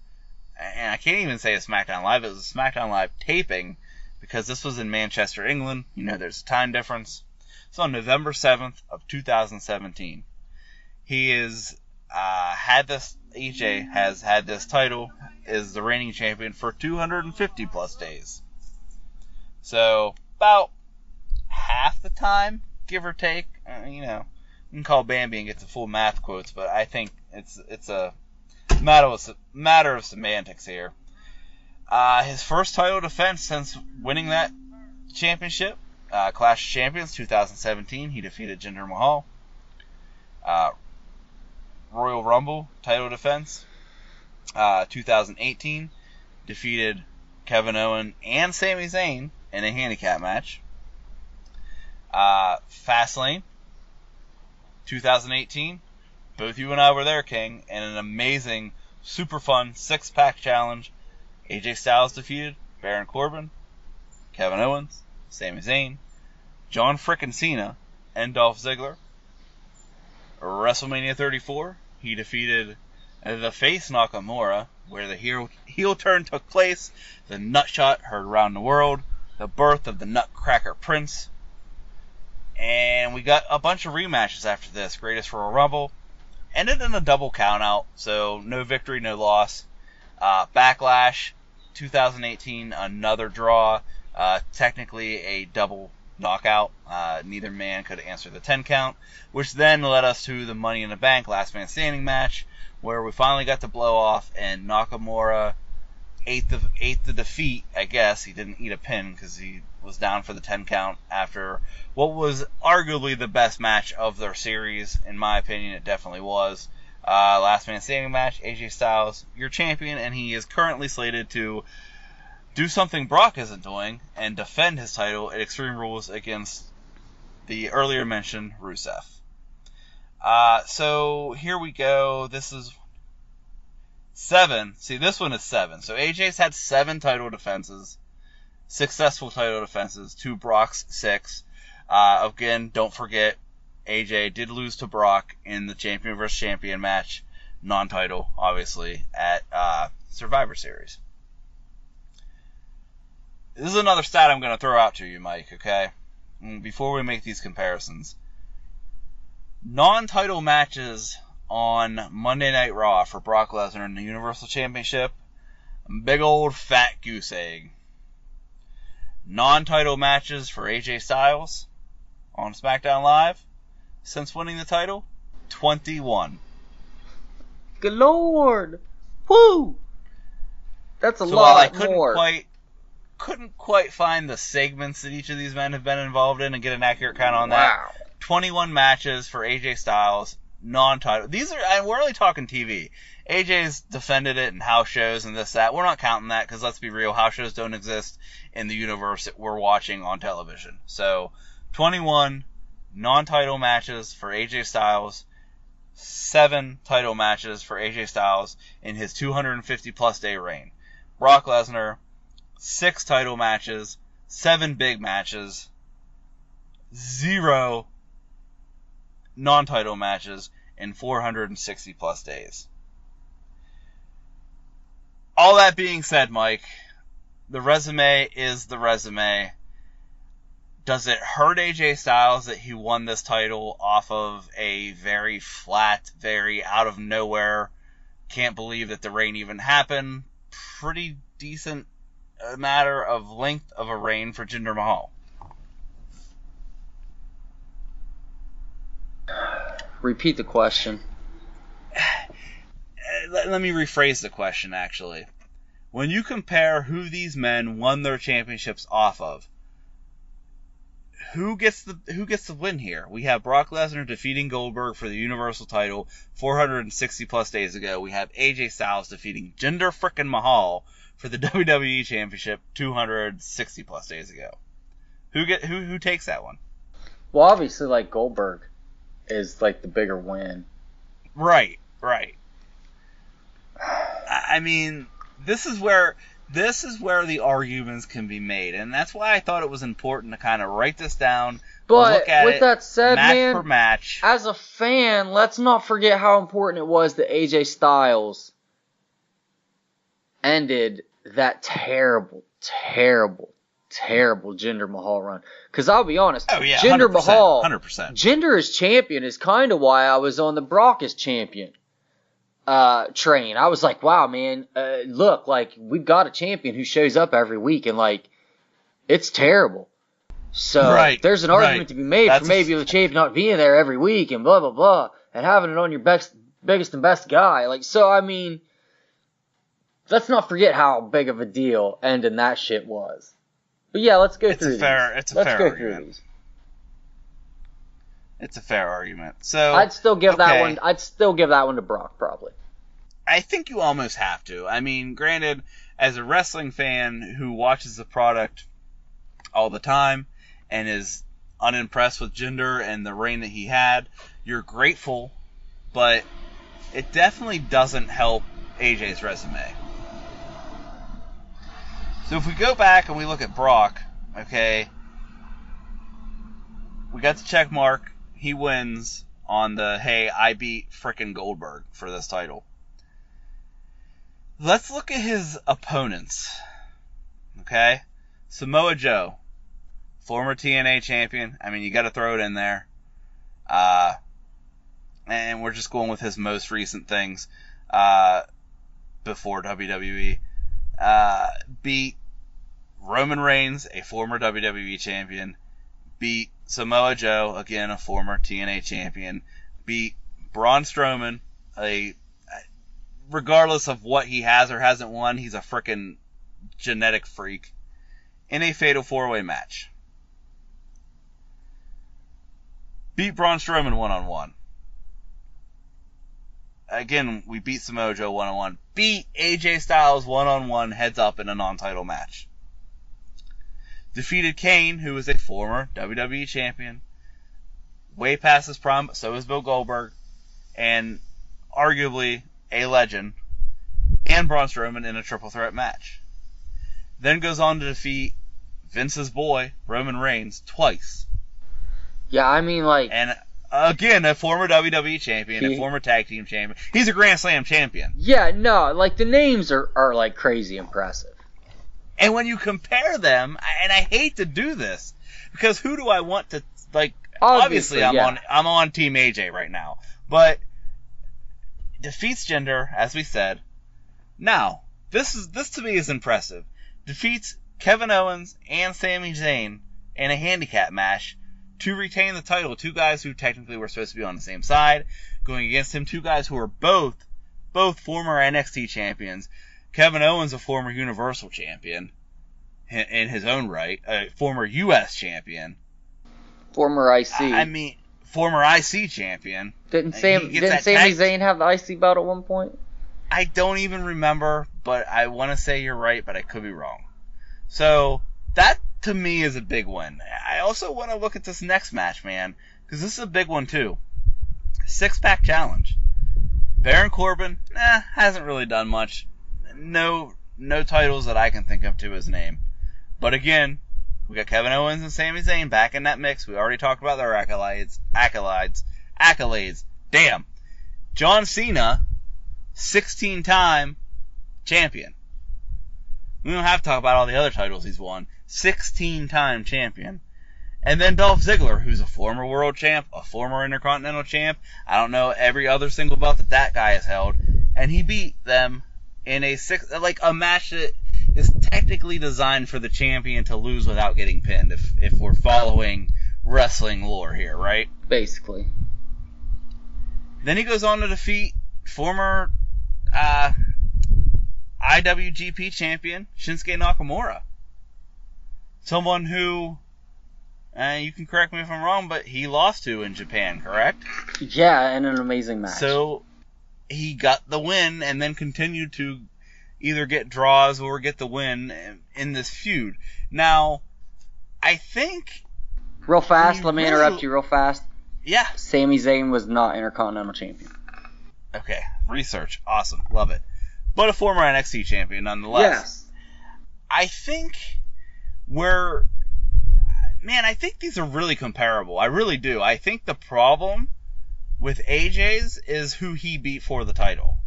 Speaker 3: and I can't even say a SmackDown Live, it was a SmackDown Live taping, because this was in Manchester, England. You know, there's a time difference. It's on November 7th of 2017. AJ has had this title, is the reigning champion for 250 plus days. So, about half the time, give or take. You can call Bambi and get the full math quotes, but I think it's a matter of semantics here. His first title defense since winning that championship, Clash of Champions 2017, he defeated Jinder Mahal. Royal Rumble title defense, 2018, defeated Kevin Owens and Sami Zayn in a handicap match. Fastlane 2018, both you and I were there, King, and an amazing, super fun 6-pack challenge. AJ Styles defeated Baron Corbin, Kevin Owens, Sami Zayn, John frickin' Cena, and Dolph Ziggler. WrestleMania 34, he defeated the face Nakamura, where the heel turn took place, the nutshot heard around the world, the birth of the Nutcracker Prince. And we got a bunch of rematches after this. Greatest Royal Rumble ended in a double countout, so no victory, no loss. Backlash 2018, another draw, technically a double knockout. Neither man could answer the 10 count, which then led us to the Money in the Bank Last Man Standing match, where we finally got the blow off, and Nakamura ate the defeat, I guess. He didn't eat a pin because he was down for the 10 count after what was arguably the best match of their series. In my opinion, it definitely was. Last Man Standing match, AJ Styles, your champion, and he is currently slated to do something Brock isn't doing and defend his title at Extreme Rules against the earlier mentioned Rusev. So here we go. This is 7. See, this one is 7. So AJ's had 7 title defenses, successful title defenses, to Brock's 6. Again, don't forget, AJ did lose to Brock in the champion versus champion match, non-title, obviously, at Survivor Series. This is another stat I'm going to throw out to you, Mike, okay? Before we make these comparisons. Non-title matches on Monday Night Raw for Brock Lesnar in the Universal Championship, big old fat goose egg. Non-title matches for AJ Styles on SmackDown Live since winning the title, 21.
Speaker 2: Good Lord! Woo! That's a
Speaker 3: So
Speaker 2: lot
Speaker 3: while I couldn't quite find the segments that each of these men have been involved in and get an accurate count on that. 21 matches for AJ Styles, non-title. We're only talking TV. AJ's defended it in house shows and this, that. We're not counting that because let's be real, house shows don't exist in the universe that we're watching on television. So, 21 non-title matches for AJ Styles, 7 title matches for AJ Styles in his 250-plus day reign. Brock Lesnar, 6 title matches, 7 big matches, 0 non-title matches in 460-plus days. All that being said, Mike, the resume is the resume. Does it hurt AJ Styles that he won this title off of a very flat, very out of nowhere, can't believe that the reign even happened, pretty decent matter of length of a reign for Jinder Mahal?
Speaker 2: Repeat the question.
Speaker 3: Let me rephrase the question, actually. When you compare who these men won their championships off of, who gets the win here? We have Brock Lesnar defeating Goldberg for the Universal title 460 plus days ago. We have AJ Styles defeating Jinder frickin' Mahal for the WWE Championship 260 plus days ago. Who takes that one?
Speaker 2: Well, obviously, like, Goldberg is like the bigger win.
Speaker 3: Right. I mean, this is where the arguments can be made, and that's why I thought it was important to kind of write this down.
Speaker 2: But
Speaker 3: look at
Speaker 2: with that said,
Speaker 3: match
Speaker 2: man,
Speaker 3: per match.
Speaker 2: as a fan, let's not forget how important it was that AJ Styles ended that terrible Jinder Mahal run. Because I'll be honest, Jinder
Speaker 3: 100%,
Speaker 2: Mahal,
Speaker 3: 100%.
Speaker 2: Jinder as champion is kind of why I was on the Brock as champion train. I was like, wow, man, look, like, we've got a champion who shows up every week, and, like, it's terrible. So there's an argument to be made for maybe the champion not being there every week and blah, blah, blah, and having it on your biggest and best guy. Like, so, I mean, let's not forget how big of a deal ending that shit was. But yeah, let's go through these.
Speaker 3: It's a fair argument. It's a fair argument. So
Speaker 2: I'd still give that one. I'd still give that one to Brock, probably.
Speaker 3: I think you almost have to. I mean, granted, as a wrestling fan who watches the product all the time and is unimpressed with Jinder and the reign that he had, you're grateful, but it definitely doesn't help AJ's resume. So if we go back and we look at Brock, okay, we got the check mark. He wins on the, hey, I beat frickin' Goldberg for this title. Let's look at his opponents, okay? Samoa Joe, former TNA champion. I mean, you got to throw it in there. And we're just going with his most recent things before WWE. Beat Roman Reigns, a former WWE champion. Beat Samoa Joe, again a former TNA champion. Beat Braun Strowman, regardless of what he has or hasn't won, he's a frickin' genetic freak, in a fatal 4-way match. Beat Braun Strowman one-on-one. Again, we beat Samoa Joe one-on-one. Beat AJ Styles one-on-one heads up in a non-title match. Defeated Kane, who was a former WWE champion. Way past his prime, but so is Bill Goldberg. And arguably a legend. And Braun Strowman in a triple threat match. Then goes on to defeat Vince's boy, Roman Reigns, twice.
Speaker 2: Yeah, I mean, like...
Speaker 3: And, again, a former WWE champion, a former tag team champion. He's a Grand Slam champion.
Speaker 2: Yeah, no, like, the names are like, crazy impressive.
Speaker 3: And when you compare them, and I hate to do this, because who do I want to, like... Obviously I'm on Team AJ right now. But defeats Jinder, as we said. Now, this to me is impressive. Defeats Kevin Owens and Sami Zayn in a handicap match to retain the title. Two guys who technically were supposed to be on the same side, going against him. Two guys who are both former NXT champions. Kevin Owens, a former Universal champion in his own right, a former U.S. champion.
Speaker 2: Former IC.
Speaker 3: I mean, former IC champion.
Speaker 2: Didn't Sami Zayn have the IC belt at one point?
Speaker 3: I don't even remember, but I want to say you're right, but I could be wrong. So, that to me is a big win. I also want to look at this next match, man, because this is a big one too. Six-pack challenge. Baron Corbin, hasn't really done much. No titles that I can think of to his name. But again, we got Kevin Owens and Sami Zayn back in that mix. We already talked about their accolades. Damn. John Cena, 16-time champion. We don't have to talk about all the other titles he's won. 16-time champion. And then Dolph Ziggler, who's a former world champ, a former Intercontinental champ. I don't know every other single belt that guy has held. And he beat them in a match that is technically designed for the champion to lose without getting pinned, if we're following wrestling lore here, right?
Speaker 2: Basically.
Speaker 3: Then he goes on to defeat former IWGP champion Shinsuke Nakamura. Someone who, you can correct me if I'm wrong, but he lost to in Japan, correct?
Speaker 2: Yeah, in an amazing match.
Speaker 3: So he got the win and then continued to either get draws or get the win in this feud. Now, I think...
Speaker 2: Real fast, let me interrupt you real fast.
Speaker 3: Yeah.
Speaker 2: Sami Zayn was not Intercontinental Champion.
Speaker 3: Okay, research. Awesome. Love it. But a former NXT champion nonetheless.
Speaker 2: Yes.
Speaker 3: I think I think these are really comparable. I really do. I think the problem with AJ's is who he beat for the title.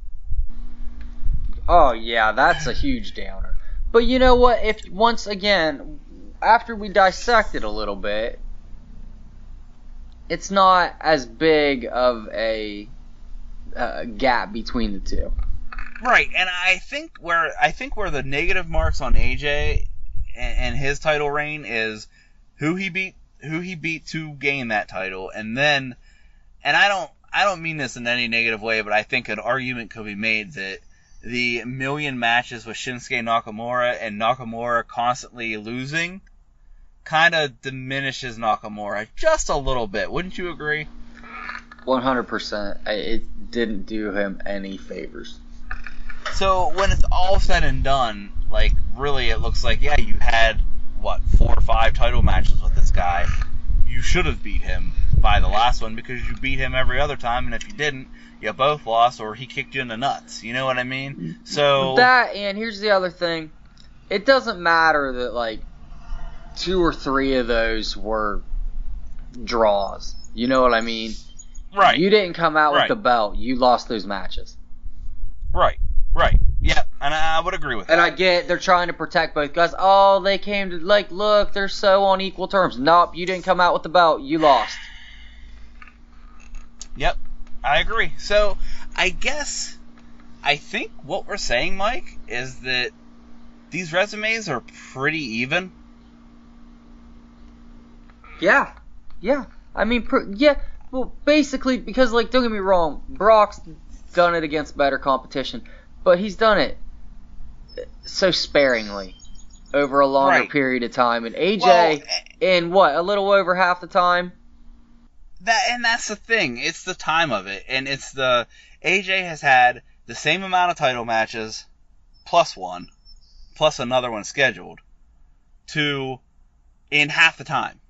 Speaker 2: Oh, yeah, that's a huge downer. But you know what? If, once again, after we dissect it a little bit, it's not as big of a gap between the two.
Speaker 3: Right, and I think where the negative marks on AJ and his title reign is who he beat to gain that title, and I don't mean this in any negative way, but I think an argument could be made that the million matches with Shinsuke Nakamura and Nakamura constantly losing kind of diminishes Nakamura just a little bit. Wouldn't you agree?
Speaker 2: 100%. It didn't do him any favors.
Speaker 3: So when it's all said and done, like, really it looks like, yeah, you had, 4 or 5 title matches with this guy. You should have beat him by the last one because you beat him every other time, and if you didn't, you both lost or he kicked you in the nuts. You know what I mean? So
Speaker 2: that, and here's the other thing. It doesn't matter that, 2 or 3 of those were draws. You know what I mean?
Speaker 3: Right.
Speaker 2: You didn't come out with the belt. You lost those matches.
Speaker 3: Right. Yeah, and I would agree with that.
Speaker 2: And I get they're trying to protect both guys. Oh, they came to, look, they're so on equal terms. Nope, you didn't come out with the belt. You lost.
Speaker 3: Yep, I agree. So, I think what we're saying, Mike, is that these resumes are pretty even.
Speaker 2: Yeah. I mean, well, basically, because, don't get me wrong, Brock's done it against better competition, but he's done it so sparingly over a longer period of time, and AJ, in a little over half the time?
Speaker 3: That's the thing. It's the time of it, and it's the... AJ has had the same amount of title matches, plus one, plus another one scheduled, in half the time,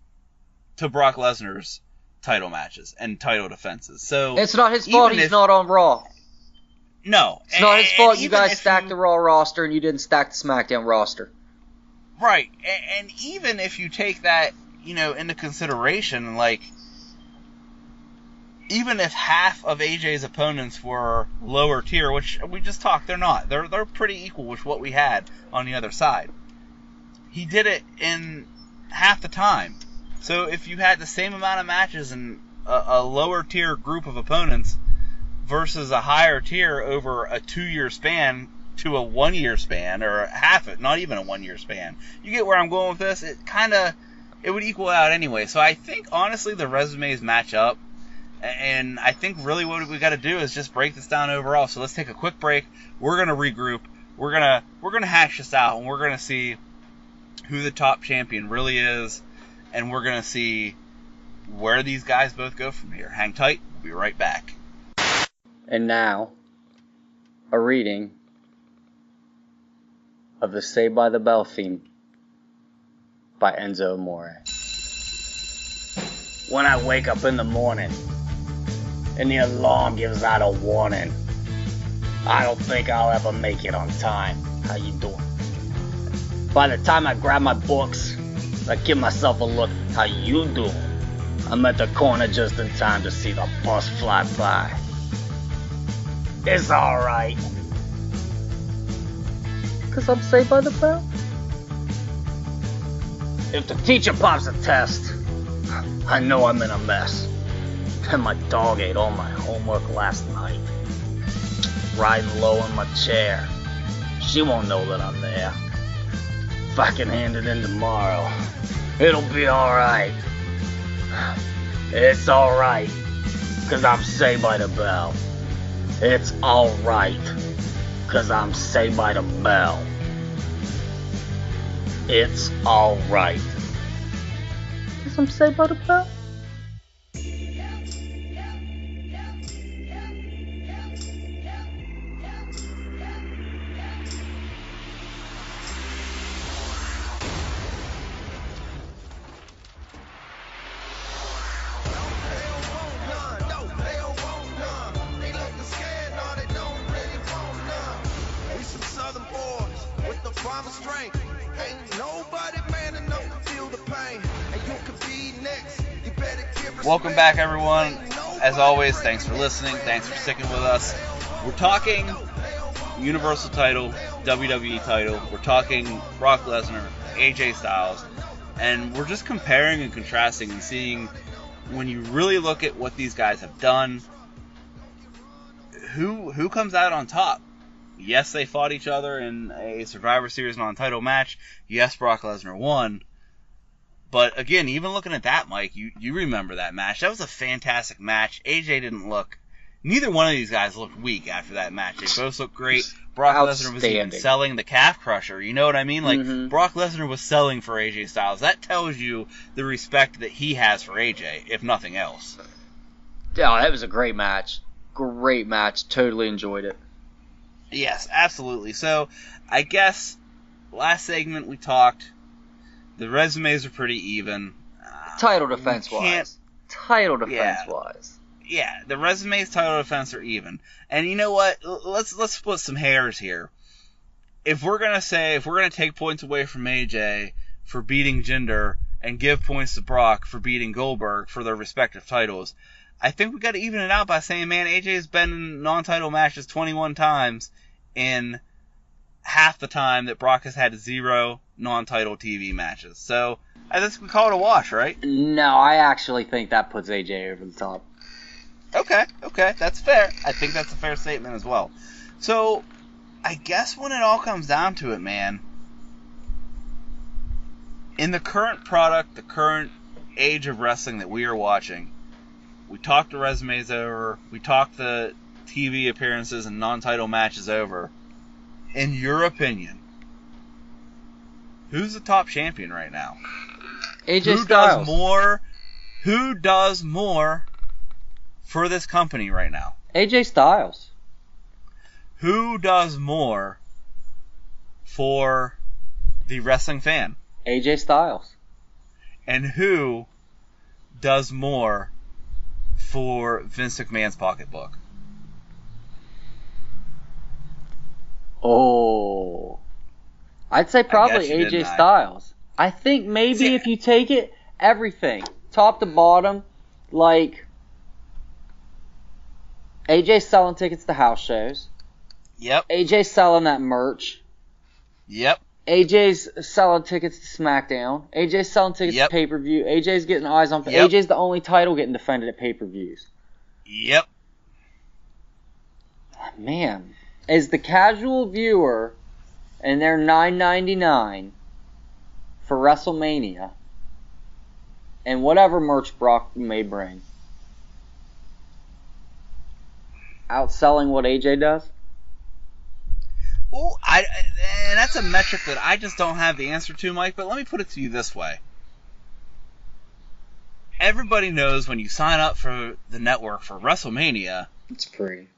Speaker 3: to Brock Lesnar's title matches and title defenses. So
Speaker 2: it's not his fault he's not on Raw.
Speaker 3: No.
Speaker 2: It's not his fault you guys stacked the Raw roster and you didn't stack the SmackDown roster.
Speaker 3: Right. And even if you take that into consideration, like, even if half of AJ's opponents were lower tier, which we just talked, they're not. They're pretty equal with what we had on the other side. He did it in half the time. So if you had the same amount of matches in a lower tier group of opponents versus a higher tier over a 2-year span to a 1-year span, or half it, not even a 1-year span, you get where I'm going with this? It would equal out anyway. So I think, honestly, the resumes match up. And I think really what we got to do is just break this down overall. So let's take a quick break. We're gonna regroup. We're gonna hash this out, and we're gonna see who the top champion really is, and we're gonna see where these guys both go from here. Hang tight. We'll be right back.
Speaker 2: And now, a reading of the Saved by the Bell theme by Enzo Amore. When I wake up in the morning and the alarm gives out a warning, I don't think I'll ever make it on time. How you doing? By the time I grab my books, I give myself a look. How you doing? I'm at the corner just in time to see the bus fly by. It's alright, 'cause I'm saved by the bell. If the teacher pops a test, I know I'm in a mess. And my dog ate all my homework last night. Riding low in my chair. She won't know that I'm there. If I can hand it in tomorrow, it'll be alright. It's alright, 'cause I'm saved by the bell. It's alright, 'cause I'm saved by the bell. It's alright, 'cause I'm saved by the bell.
Speaker 3: Welcome back, everyone. As always, thanks for listening. Thanks for sticking with us. We're talking Universal title, WWE title. We're talking Brock Lesnar, AJ Styles. And we're just comparing and contrasting and seeing, when you really look at what these guys have done, who comes out on top. Yes, they fought each other in a Survivor Series non-title match. Yes, Brock Lesnar won. But again, even looking at that, Mike, you remember that match. That was a fantastic match. AJ didn't look... Neither one of these guys looked weak after that match. They both looked great. Brock Lesnar was even selling the calf crusher. You know what I mean? Like, Brock Lesnar was selling for AJ Styles. That tells you the respect that he has for AJ, if nothing else.
Speaker 2: Yeah, that was a great match. Great match. Totally enjoyed it.
Speaker 3: Yes, absolutely. So, I guess, last segment we talked... The resumes are pretty even.
Speaker 2: Title defense-wise. Title defense-wise.
Speaker 3: Yeah, the resumes, title defense are even. And you know what? Let's split some hairs here. If we're gonna take points away from AJ for beating Jinder and give points to Brock for beating Goldberg for their respective titles, I think we got to even it out by saying, man, AJ's been in non-title matches 21 times in half the time that Brock has had 0 non-title TV matches. So, I guess we call it a wash, right?
Speaker 2: No, I actually think that puts AJ over the top.
Speaker 3: Okay, that's fair. I think that's a fair statement as well. So, I guess when it all comes down to it, man, in the current product, the current age of wrestling that we are watching, we talked the resumes over, we talked the TV appearances and non-title matches over. In your opinion, who's the top champion right now?
Speaker 2: AJ Styles.
Speaker 3: Who does more for this company right now?
Speaker 2: AJ Styles.
Speaker 3: Who does more for the wrestling fan?
Speaker 2: AJ Styles.
Speaker 3: And who does more for Vince McMahon's pocketbook?
Speaker 2: Oh. I'd say probably AJ Styles. I think maybe if you take it everything, top to bottom. Like, AJ's selling tickets to house shows.
Speaker 3: Yep.
Speaker 2: AJ's selling that merch.
Speaker 3: Yep.
Speaker 2: AJ's selling tickets to SmackDown. AJ's selling tickets to pay-per-view. AJ's getting eyes on...
Speaker 3: Yep.
Speaker 2: AJ's the only title getting defended at pay-per-views.
Speaker 3: Yep.
Speaker 2: Man, as the casual viewer, and they're $9.99 for WrestleMania, and whatever merch Brock may bring, outselling what AJ does?
Speaker 3: Well, and that's a metric that I just don't have the answer to, Mike, but let me put it to you this way. Everybody knows when you sign up for the network for WrestleMania,
Speaker 2: it's free.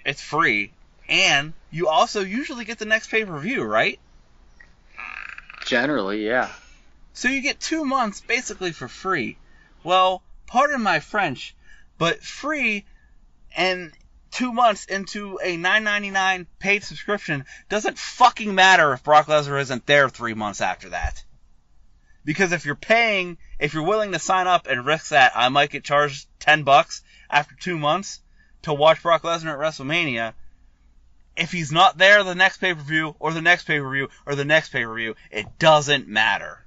Speaker 3: It's free, and you also usually get the next pay-per-view, right?
Speaker 2: Generally, yeah.
Speaker 3: So you get 2 months basically for free. Well, pardon my French, but free and 2 months into a $9.99 paid subscription doesn't fucking matter if Brock Lesnar isn't there 3 months after that. Because if you're willing to sign up and risk that I might get charged $10 after 2 months to watch Brock Lesnar at WrestleMania, if he's not there the next pay-per-view, or the next pay-per-view, or the next pay-per-view, it doesn't matter.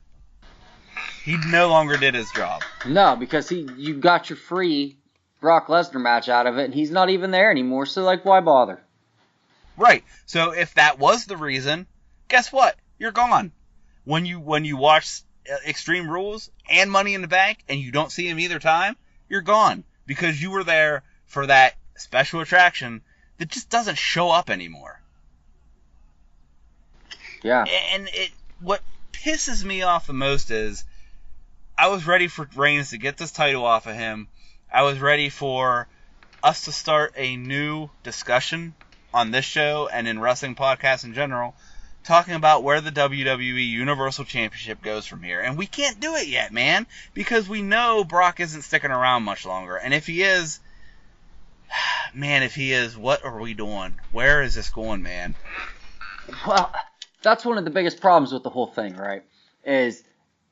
Speaker 3: He no longer did his job.
Speaker 2: No, because you got your free Brock Lesnar match out of it, and he's not even there anymore, so, like, why bother?
Speaker 3: Right. So if that was the reason, guess what? You're gone. When you watch Extreme Rules and Money in the Bank, and you don't see him either time, you're gone. Because you were there for that special attraction that just doesn't show up anymore.
Speaker 2: Yeah.
Speaker 3: And what pisses me off the most is I was ready for Reigns to get this title off of him. I was ready for us to start a new discussion on this show and in wrestling podcasts in general, talking about where the WWE Universal Championship goes from here. And we can't do it yet, man, because we know Brock isn't sticking around much longer. And if he is, what are we doing? Where is this going, man?
Speaker 2: Well, that's one of the biggest problems with the whole thing, right? Is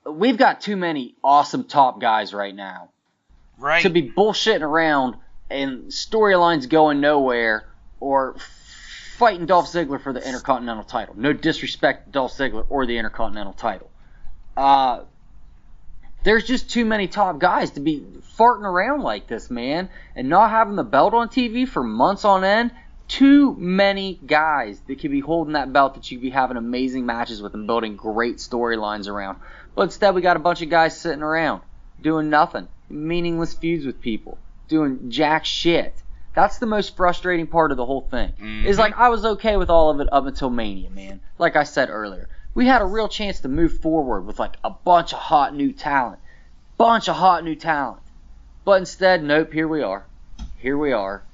Speaker 2: we've got too many awesome top guys right now.
Speaker 3: Right.
Speaker 2: To be bullshitting around and storylines going nowhere or fighting Dolph Ziggler for the Intercontinental title. No disrespect to Dolph Ziggler or the Intercontinental title. There's just too many top guys to be farting around like this, man, and not having the belt on TV for months on end. Too many guys that could be holding that belt that you could be having amazing matches with and building great storylines around. But instead we got a bunch of guys sitting around doing nothing. Meaningless feuds with people. Doing jack shit. That's the most frustrating part of the whole thing.
Speaker 3: Mm-hmm.
Speaker 2: Is like, I was okay with all of it up until Mania, man. Like I said earlier. We had a real chance to move forward with like a bunch of hot new talent. But instead, nope, here we are.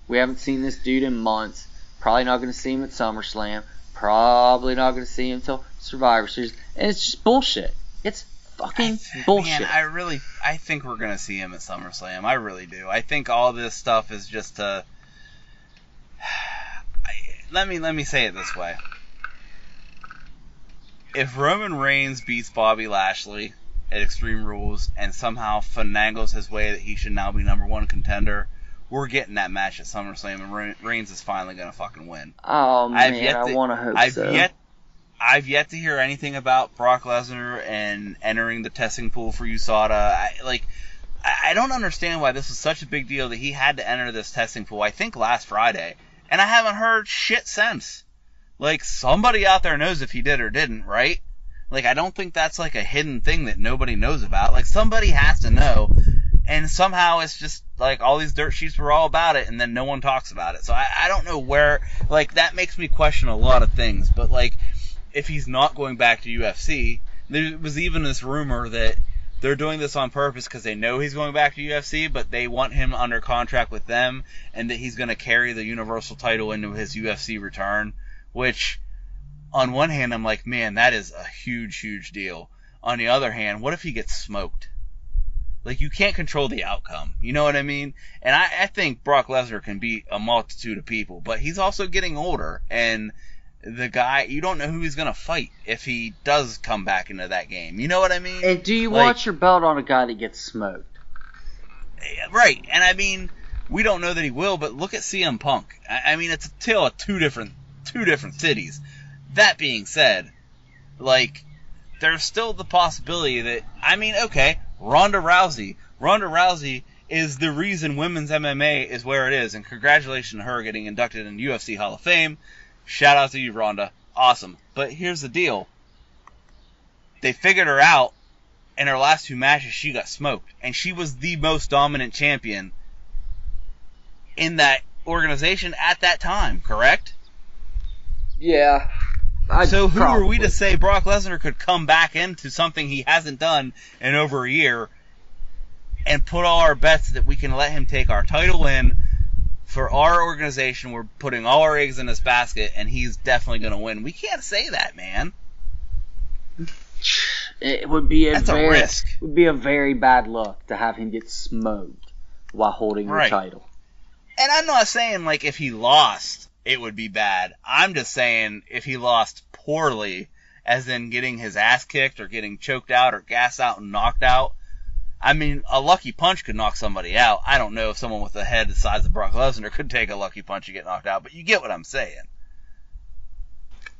Speaker 2: We haven't seen this dude in months. Probably not going to see him at SummerSlam. Probably not going to see him until Survivor Series. And it's just bullshit. It's fucking bullshit.
Speaker 3: Man, I think we're going to see him at SummerSlam. I really do. I think all this stuff is just to... Let me say it this way. If Roman Reigns beats Bobby Lashley at Extreme Rules and somehow finagles his way that he should now be number one contender, we're getting that match at SummerSlam, and Reigns is finally going to fucking win.
Speaker 2: Oh, man, I want to hope so.
Speaker 3: I've yet to hear anything about Brock Lesnar and entering the testing pool for USADA. I don't understand why this was such a big deal that he had to enter this testing pool, I think last Friday, and I haven't heard shit since. Like, somebody out there knows if he did or didn't, right? Like, I don't think that's like a hidden thing that nobody knows about. Like, somebody has to know, and somehow it's just like all these dirt sheets were all about it, and then no one talks about it. So I don't know where, like, that makes me question a lot of things, but like, if he's not going back to UFC, there was even this rumor that they're doing this on purpose because they know he's going back to UFC, but they want him under contract with them, and that he's going to carry the Universal title into his UFC return, which, on one hand, I'm like, man, that is a huge, huge deal. On the other hand, what if he gets smoked? Like, you can't control the outcome. You know what I mean? And I think Brock Lesnar can beat a multitude of people, but he's also getting older, and the guy, you don't know who he's going to fight if he does come back into that game. You know what I mean?
Speaker 2: And do you want your belt on a guy that gets smoked?
Speaker 3: Right. And I mean, we don't know that he will, but look at CM Punk. I mean, it's a tale of two different cities. That being said, like, there's still the possibility that, I mean, okay, Ronda Rousey is the reason women's MMA is where it is, and congratulations to her getting inducted in UFC Hall of Fame. Shout out to you, Ronda. Awesome. But here's the deal. They figured her out. In her last 2 matches, she got smoked. And she was the most dominant champion in that organization at that time, correct?
Speaker 2: Yeah.
Speaker 3: So who are we to say Brock Lesnar could come back into something he hasn't done in over a year and put all our bets that we can let him take our title in for our organization? We're putting all our eggs in this basket, and he's definitely going to win. We can't say that, man.
Speaker 2: It would be
Speaker 3: a risk.
Speaker 2: It would be a very bad look to have him get smoked while holding the title.
Speaker 3: And I'm not saying, like, if he lost, it would be bad. I'm just saying if he lost poorly, as in getting his ass kicked or getting choked out or gassed out and knocked out. I mean, a lucky punch could knock somebody out. I don't know if someone with a head the size of Brock Lesnar could take a lucky punch and get knocked out, but you get what I'm saying.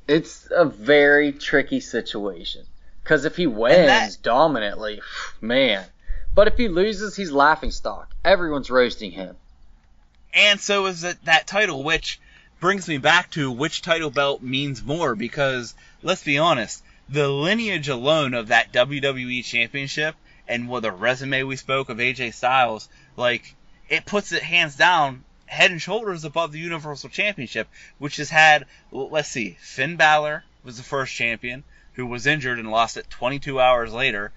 Speaker 2: It's a very tricky situation. Because if he wins dominantly, man. But if he loses, he's laughingstock. Everyone's roasting him.
Speaker 3: And so is that title, which brings me back to which title belt means more. Because, let's be honest, the lineage alone of that WWE Championship and the resume we spoke of AJ Styles, like, it puts it hands down, head and shoulders above the Universal Championship, which has had, let's see, Finn Balor was the first champion, who was injured and lost it 22 hours later.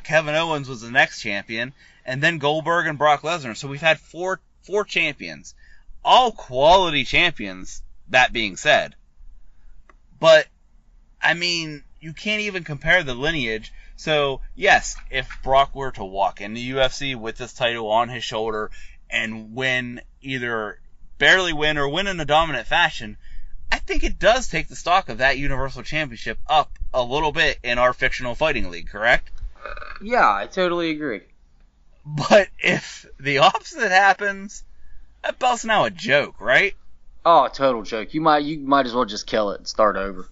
Speaker 3: Kevin Owens was the next champion, and then Goldberg and Brock Lesnar. So we've had four champions. All quality champions, that being said. But, I mean, you can't even compare the lineage. So, yes, if Brock were to walk into UFC with this title on his shoulder and win, either barely win or win in a dominant fashion, I think it does take the stock of that Universal Championship up a little bit in our fictional fighting league, correct?
Speaker 2: Yeah, I totally agree.
Speaker 3: But if the opposite happens, that belt's now a joke, right?
Speaker 2: Oh, a total joke. You might as well just kill it and start over.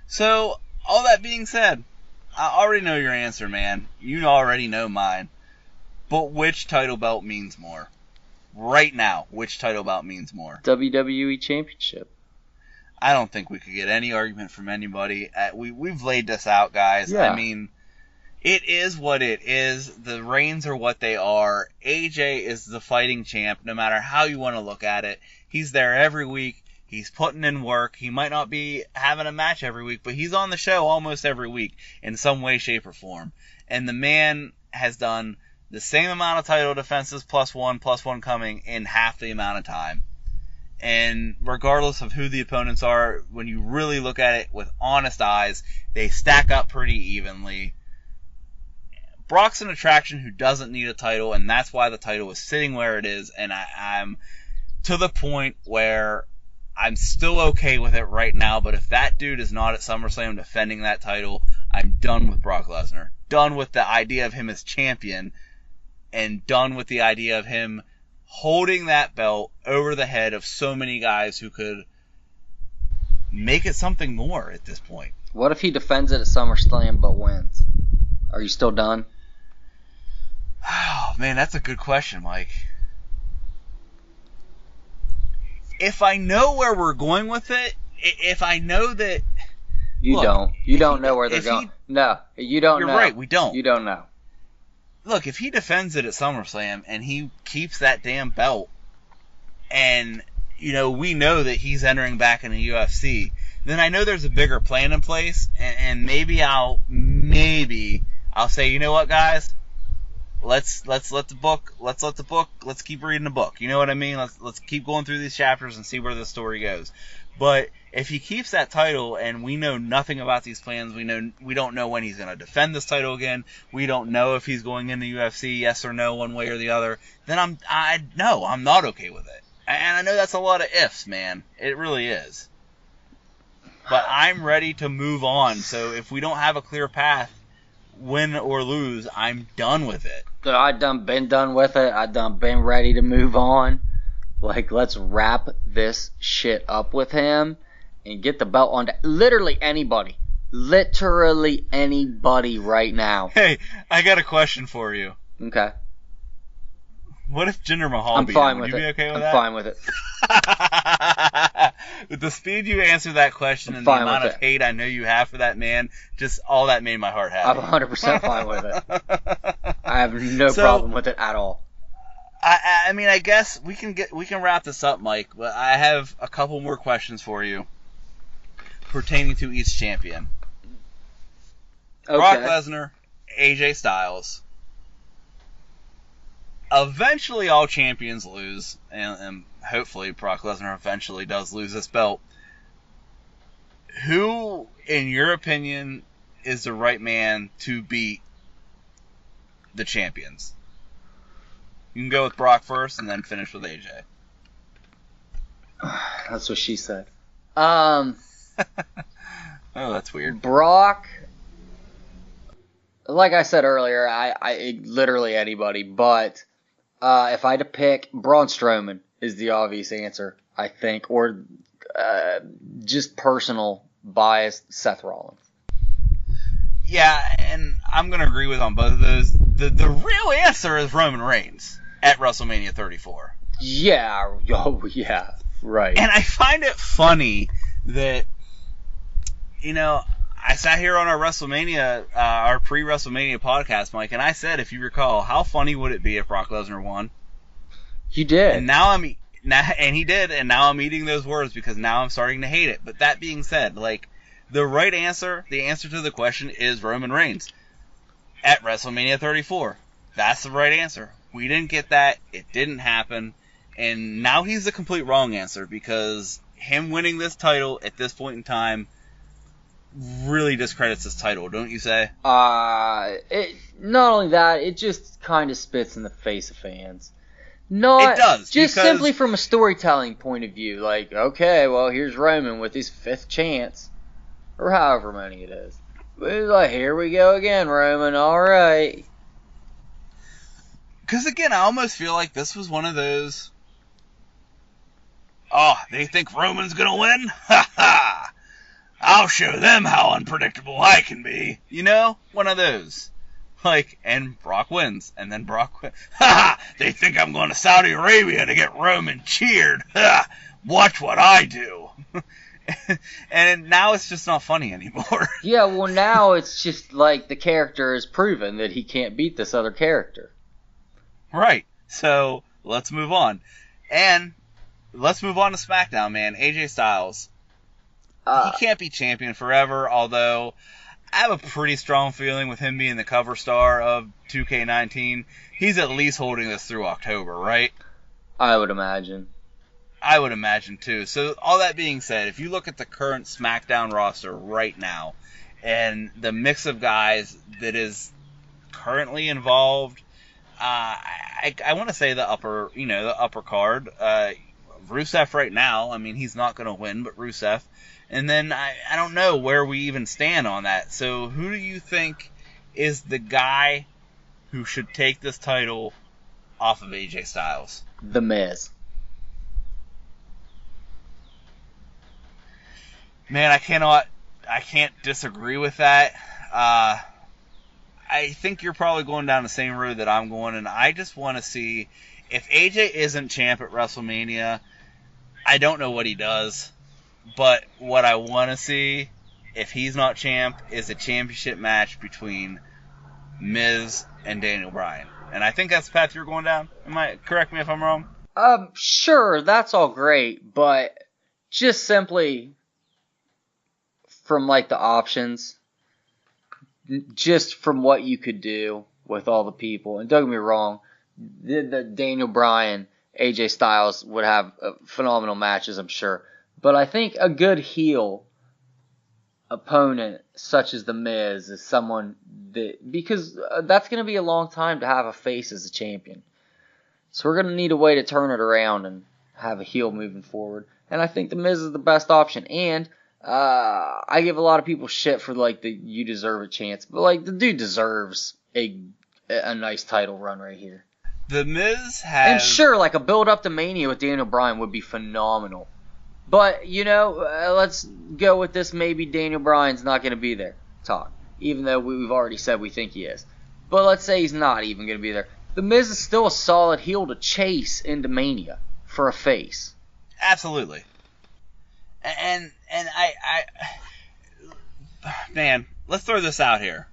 Speaker 3: So, all that being said, I already know your answer, man. You already know mine. But which title belt means more? Right now, which title belt means more?
Speaker 2: WWE Championship.
Speaker 3: I don't think we could get any argument from anybody. We've laid this out, guys.
Speaker 2: Yeah.
Speaker 3: I mean, it is what it is. The reigns are what they are. AJ is the fighting champ, no matter how you want to look at it. He's there every week. He's putting in work. He might not be having a match every week, but he's on the show almost every week in some way, shape, or form. And the man has done the same amount of title defenses, plus one coming, in half the amount of time. And regardless of who the opponents are, when you really look at it with honest eyes, they stack up pretty evenly. Brock's an attraction who doesn't need a title, and that's why the title is sitting where it is. And I'm to the point where I'm still okay with it right now, but if that dude is not at SummerSlam defending that title, I'm done with Brock Lesnar. Done with the idea of him as champion, and done with the idea of him holding that belt over the head of so many guys who could make it something more at this point.
Speaker 2: What if he defends it at SummerSlam but wins? Are you still done?
Speaker 3: Oh, man, that's a good question, Mike. If I know where we're going with it, if I know that...
Speaker 2: You don't know where they're going. No, you don't know.
Speaker 3: You're right, we don't.
Speaker 2: You don't know.
Speaker 3: Look, if he defends it at SummerSlam and he keeps that damn belt, and, you know, we know that he's entering back in the UFC, then I know there's a bigger plan in place, and maybe I'll say, you know what, guys? Let's keep reading the book. You know what I mean? Let's keep going through these chapters and see where the story goes. But if he keeps that title and we know nothing about these plans, we don't know when he's going to defend this title again. We don't know if he's going into UFC, yes or no, one way or the other. Then I'm not okay with it. And I know that's a lot of ifs, man. It really is. but I'm ready to move on. So if we don't have a clear path, win or lose, I'm done with it.
Speaker 2: So I been done with it. I been ready to move on. Like, let's wrap this shit up with him and get the belt on to literally anybody. Literally anybody right now.
Speaker 3: Hey, I got a question for you.
Speaker 2: Okay.
Speaker 3: What if Jinder Mahal
Speaker 2: I'm
Speaker 3: beat
Speaker 2: fine
Speaker 3: him?
Speaker 2: with
Speaker 3: Would you
Speaker 2: it.
Speaker 3: be okay with
Speaker 2: I'm
Speaker 3: that?
Speaker 2: fine with it.
Speaker 3: With the speed you answer that question and the
Speaker 2: fine
Speaker 3: amount
Speaker 2: with
Speaker 3: of
Speaker 2: it.
Speaker 3: hate I know you have for that man, just all that made my heart happy.
Speaker 2: I'm 100% fine with it. I have no
Speaker 3: So-
Speaker 2: problem with it at all.
Speaker 3: I mean, I guess we can wrap this up, Mike. But I have a couple more questions for you pertaining to each champion.
Speaker 2: Okay.
Speaker 3: Brock Lesnar, AJ Styles. Eventually, all champions lose, and hopefully Brock Lesnar eventually does lose this belt. Who, in your opinion, is the right man to beat the champions? You can go with Brock first and then finish with AJ.
Speaker 2: That's what she said.
Speaker 3: Oh, that's weird.
Speaker 2: Brock, like I said earlier, I literally anybody, but if I had to pick, Braun Strowman is the obvious answer, I think, or just personal bias, Seth Rollins.
Speaker 3: Yeah, and I'm going to agree with on both of those. The real answer is Roman Reigns at WrestleMania 34.
Speaker 2: Yeah, oh yeah, right.
Speaker 3: And I find it funny that, you know, I sat here on our WrestleMania, our pre-WrestleMania podcast, Mike, and I said, if you recall, how funny would it be if Brock Lesnar won?
Speaker 2: You did.
Speaker 3: And and he did, and now I'm eating those words because now I'm starting to hate it. But that being said, like, the right answer, the answer to the question is Roman Reigns at WrestleMania 34. That's the right answer. We didn't get that. It didn't happen. And now he's the complete wrong answer because him winning this title at this point in time really discredits his title, don't you say?
Speaker 2: Not only that, it just kind of spits in the face of fans.
Speaker 3: It does,
Speaker 2: Just
Speaker 3: because-
Speaker 2: simply from a storytelling point of view. Like, okay, well, here's Roman with his 5th chance. Or however many it is. It's like, here we go again, Roman, alright.
Speaker 3: Because, again, I almost feel like this was one of those... Oh, they think Roman's going to win? Ha ha! I'll show them how unpredictable I can be. You know? One of those. Like, and Brock wins. And then Brock wins. Ha ha! They think I'm going to Saudi Arabia to get Roman cheered. Ha! Watch what I do. And now it's just not funny anymore.
Speaker 2: Yeah, well, now it's just like the character is proven that he can't beat this other character.
Speaker 3: Right. So, let's move on. And let's move on to SmackDown, man. AJ Styles. He can't be champion forever, although I have a pretty strong feeling with him being the cover star of 2K19, he's at least holding this through October, right?
Speaker 2: I would imagine.
Speaker 3: I would imagine too. So all that being said, if you look at the current SmackDown roster right now and the mix of guys that is currently involved, I want to say the upper card. Rusev right now, I mean, he's not going to win, but Rusev. And then I don't know where we even stand on that. So who do you think is the guy who should take this title off of AJ Styles?
Speaker 2: The Miz.
Speaker 3: Man, I can't disagree with that. I think you're probably going down the same road that I'm going, and I just want to see if AJ isn't champ at WrestleMania, I don't know what he does, but what I want to see, if he's not champ, is a championship match between Miz and Daniel Bryan. And I think that's the path you're going down. Correct me if I'm wrong?
Speaker 2: Sure, that's all great, but just simply from like the options, just from what you could do with all the people, and don't get me wrong, the Daniel Bryan, AJ Styles would have phenomenal matches, I'm sure. But I think a good heel opponent such as The Miz is someone that, because that's going to be a long time to have a face as a champion. So we're going to need a way to turn it around and have a heel moving forward. And I think The Miz is the best option. And I give a lot of people shit for like the you deserve a chance, but like the dude deserves a nice title run right here.
Speaker 3: The Miz has...
Speaker 2: And sure, like a build up to Mania with Daniel Bryan would be phenomenal. But, let's go with this. Maybe Daniel Bryan's not going to be there. Talk. Even though we've already said we think he is. But let's say he's not even going to be there. The Miz is still a solid heel to chase into Mania for a face.
Speaker 3: Absolutely. And I man, let's throw this out here.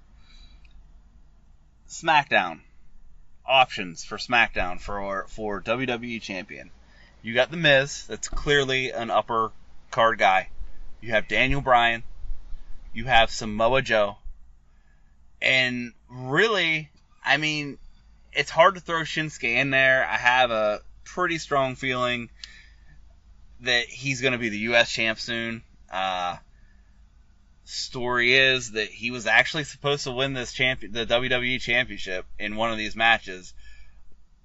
Speaker 3: SmackDown. Options for SmackDown for WWE Champion. You got The Miz, that's clearly an upper card guy. You have Daniel Bryan. You have Samoa Joe. And really, I mean, it's hard to throw Shinsuke in there. I have a pretty strong feeling that he's going to be the U.S. champ soon. Story is that he was actually supposed to win the WWE Championship in one of these matches,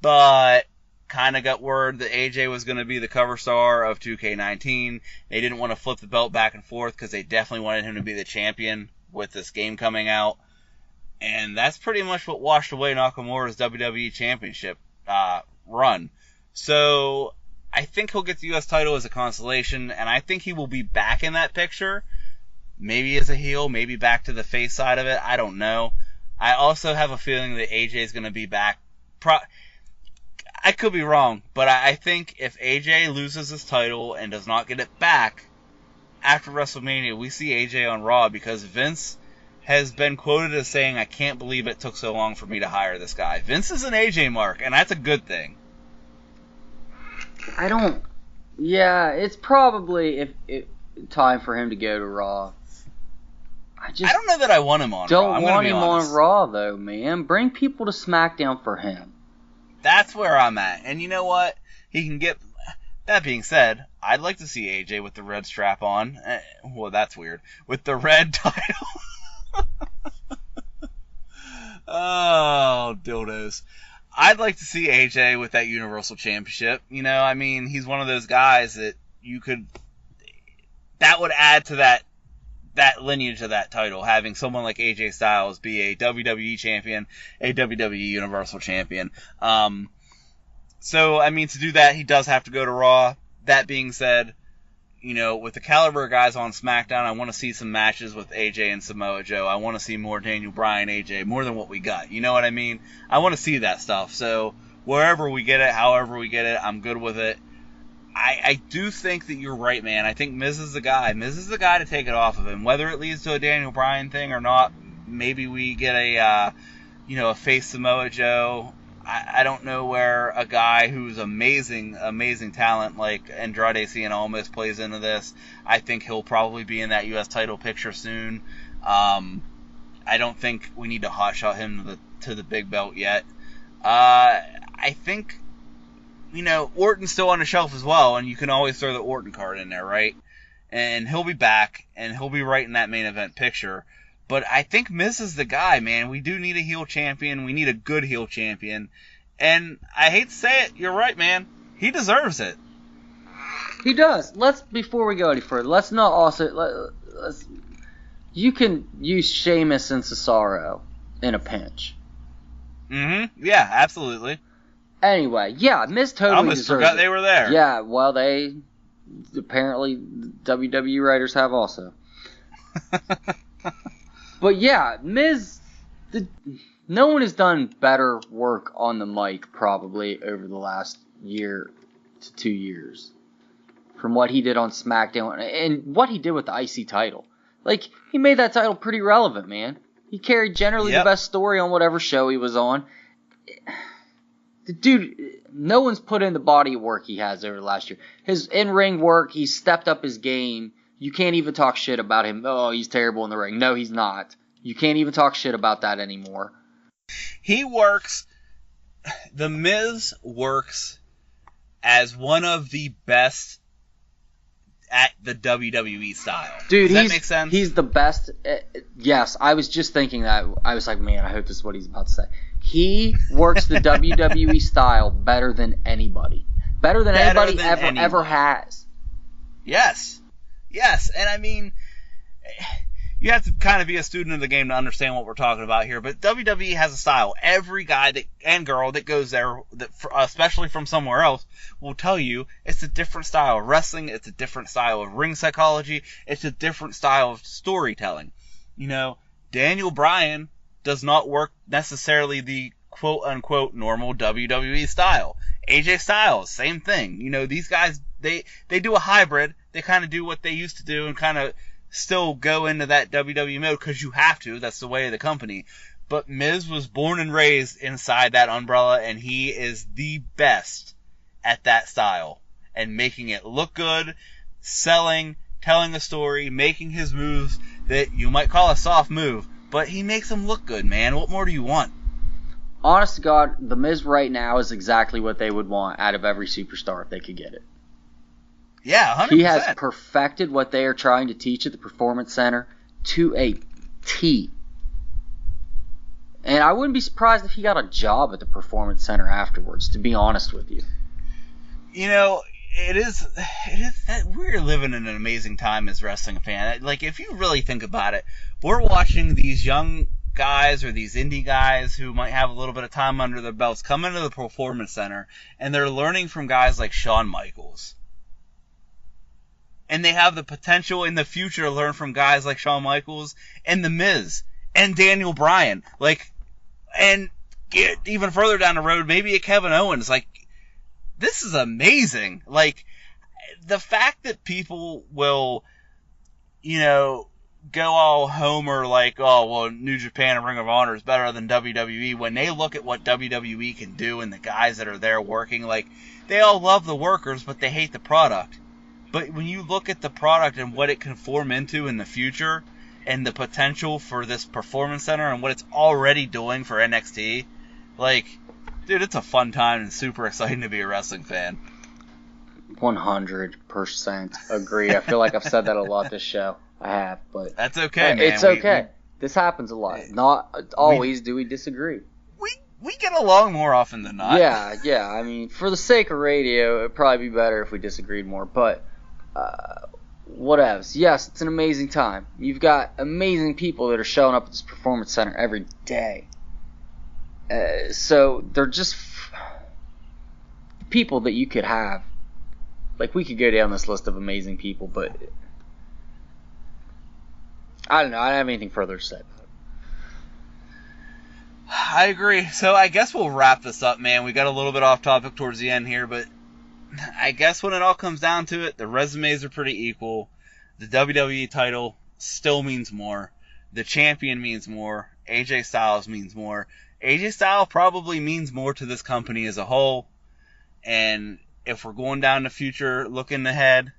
Speaker 3: but kind of got word that AJ was going to be the cover star of 2K19. They didn't want to flip the belt back and forth because they definitely wanted him to be the champion with this game coming out. And that's pretty much what washed away Nakamura's WWE Championship run. So I think he'll get the U.S. title as a consolation, and I think he will be back in that picture. Maybe as a heel, maybe back to the face side of it. I don't know. I also have a feeling that AJ is going to be back. I could be wrong, but I think if AJ loses his title and does not get it back after WrestleMania, we see AJ on Raw because Vince has been quoted as saying, "I can't believe it took so long for me to hire this guy." Vince is an AJ mark, and that's a good thing.
Speaker 2: Yeah, it's probably time for him to go to Raw.
Speaker 3: I don't know that I want him on Raw.
Speaker 2: Don't want him on Raw, though, man. Bring people to SmackDown for him.
Speaker 3: That's where I'm at. And you know what? He can get... That being said, I'd like to see AJ with the red strap on. Well, that's weird. With the red title. Oh, dildos. I'd like to see AJ with that Universal Championship. I mean, he's one of those guys that you could... That would add to that lineage of that title, having someone like AJ Styles be a WWE champion, a WWE Universal champion. So, I mean, to do that, he does have to go to Raw. That being said, with the caliber of guys on SmackDown, I want to see some matches with AJ and Samoa Joe. I want to see more Daniel Bryan, AJ, more than what we got. You know what I mean? I want to see that stuff. So, wherever we get it, however we get it, I'm good with it. I do think that you're right, man. I think Miz is the guy. Miz is the guy to take it off of him. Whether it leads to a Daniel Bryan thing or not, maybe we get a face Samoa Joe. I don't know where a guy who's amazing talent like Andrade Cien Almas plays into this. I think he'll probably be in that U.S. title picture soon. I don't think we need to hotshot him to the big belt yet. I think... Orton's still on the shelf as well, and you can always throw the Orton card in there, right? And he'll be back, and he'll be right in that main event picture. But I think Miz is the guy, man. We do need a heel champion. We need a good heel champion. And I hate to say it, you're right, man. He deserves it.
Speaker 2: He does. Before we go any further, let's not also... You can use Sheamus and Cesaro in a pinch.
Speaker 3: Mm-hmm. Yeah, absolutely.
Speaker 2: Anyway, yeah, Miz totally
Speaker 3: I almost
Speaker 2: deserves
Speaker 3: forgot
Speaker 2: it.
Speaker 3: they were there.
Speaker 2: Yeah, well, they apparently WWE writers have also. But yeah, Miz, no one has done better work on the mic probably over the last year to 2 years. From what he did on SmackDown and what he did with the IC title. Like, he made that title pretty relevant, man. He carried generally the best story on whatever show he was on. The dude, no one's put in the body of work he has over the last year. His in-ring work, he's stepped up his game. You can't even talk shit about him. Oh, he's terrible in the ring. No, he's not. You can't even talk shit about that anymore.
Speaker 3: He works... The Miz works as one of the best at the WWE style.
Speaker 2: Dude,
Speaker 3: does that make sense?
Speaker 2: He's the best. Yes, I was just thinking that. I was like, man, I hope this is what he's about to say. He works the WWE style better than anybody. Better than anybody ever has.
Speaker 3: Yes. Yes, and I mean, you have to kind of be a student of the game to understand what we're talking about here, but WWE has a style. Every guy and girl that goes there, especially from somewhere else, will tell you it's a different style of wrestling, it's a different style of ring psychology, it's a different style of storytelling. You know, Daniel Bryan does not work necessarily the quote-unquote normal WWE style. AJ Styles, same thing. You know, these guys, they do a hybrid. They kind of do what they used to do and kind of still go into that WWE mode because you have to. That's the way of the company. But Miz was born and raised inside that umbrella, and he is the best at that style and making it look good, selling, telling a story, making his moves that you might call a soft move, but he makes them look good, man. What more do you want?
Speaker 2: Honest to God, The Miz right now is exactly what they would want out of every superstar if they could get it.
Speaker 3: Yeah, 100%.
Speaker 2: He has perfected what they are trying to teach at the Performance Center to a T. And I wouldn't be surprised if he got a job at the Performance Center afterwards, to be honest with you.
Speaker 3: You know, it is that we're living in an amazing time as wrestling fan. Like, if you really think about it, we're watching these young guys or these indie guys who might have a little bit of time under their belts come into the Performance Center, and they're learning from guys like Shawn Michaels. And they have the potential in the future to learn from guys like Shawn Michaels and The Miz and Daniel Bryan. Like, and get even further down the road, maybe a Kevin Owens. Like, this is amazing. Like, the fact that people will, you know, go all homer like, oh, well, New Japan and Ring of Honor is better than WWE, when they look at what WWE can do and the guys that are there working, like, they all love the workers, but they hate the product. But when you look at the product and what it can form into in the future and the potential for this Performance Center and what it's already doing for NXT, like, dude, it's a fun time and super exciting to be a wrestling fan.
Speaker 2: 100% agree. I feel like I've said that a lot this show. I have, but
Speaker 3: that's okay, man.
Speaker 2: It's okay. This happens a lot. Not always do we disagree.
Speaker 3: We get along more often than not.
Speaker 2: Yeah. I mean, for the sake of radio, it'd probably be better if we disagreed more. But whatevs. Yes, it's an amazing time. You've got amazing people that are showing up at this Performance Center every day. So they're just people that you could have. Like, we could go down this list of amazing people, but I don't know. I don't have anything further to say.
Speaker 3: I agree. So I guess we'll wrap this up, man. We got a little bit off topic towards the end here, but I guess when it all comes down to it, the resumes are pretty equal. The WWE title still means more. The champion means more. AJ Styles means more. AJ Styles probably means more to this company as a whole. And if we're going down the future, looking ahead,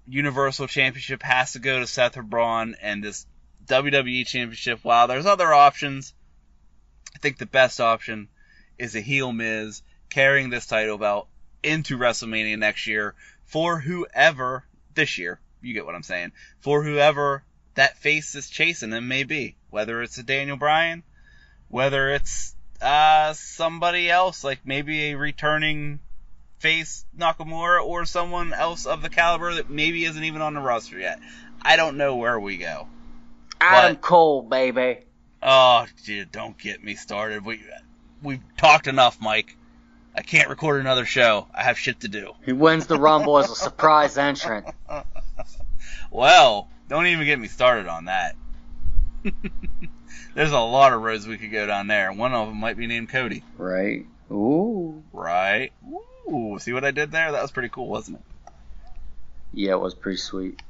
Speaker 3: Universal Championship has to go to Seth or Braun, and this WWE Championship, while there's other options, I think the best option is a heel Miz carrying this title belt into WrestleMania next year for whoever, this year, you get what I'm saying, for whoever that face is chasing him may be. Whether it's a Daniel Bryan, whether it's somebody else, like maybe a returning face Nakamura or someone else of the caliber that maybe isn't even on the roster yet. I don't know where we go.
Speaker 2: Adam Cole, baby.
Speaker 3: Oh, dude, don't get me started. We've talked enough, Mike. I can't record another show. I have shit to do.
Speaker 2: He wins the Rumble as a surprise entrant.
Speaker 3: Well, don't even get me started on that. There's a lot of roads we could go down there. One of them might be named Cody.
Speaker 2: Right. Ooh.
Speaker 3: Right. Ooh. See what I did there? That was pretty cool, wasn't it?
Speaker 2: Yeah, it was pretty sweet.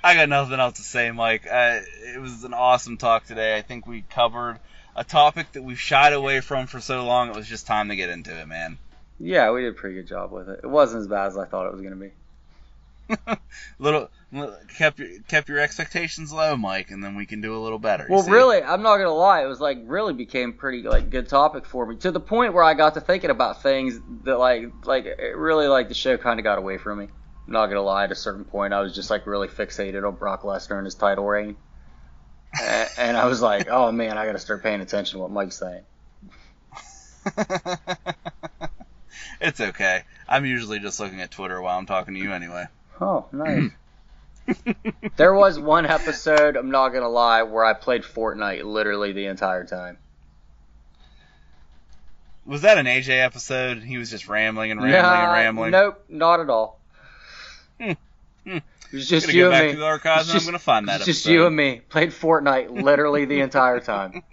Speaker 3: I got nothing else to say, Mike. It was an awesome talk today. I think we covered a topic that we've shied away from for so long. It was just time to get into it, man.
Speaker 2: Yeah, we did a pretty good job with it. It wasn't as bad as I thought it was going to be.
Speaker 3: Kept your expectations low, Mike, and then we can do a little better.
Speaker 2: Well, really, I'm not gonna lie, it was like really became pretty like good topic for me, to the point where I got to thinking about things that like it really, like, the show kind of got away from me. I'm not gonna lie, at a certain point I was just like really fixated on Brock Lesnar and his title reign, and I was like, oh man, I gotta start paying attention to what Mike's saying.
Speaker 3: It's okay. I'm usually just looking at Twitter while I'm talking to you anyway.
Speaker 2: Oh, nice. There was one episode, I'm not gonna lie, where I played Fortnite literally the entire time.
Speaker 3: Was that an AJ episode? He was just rambling and rambling and rambling.
Speaker 2: Nope, not at all. It was just you and me.
Speaker 3: To the archives and I'm gonna find that
Speaker 2: it's
Speaker 3: episode.
Speaker 2: just you and me. Played Fortnite literally the entire time.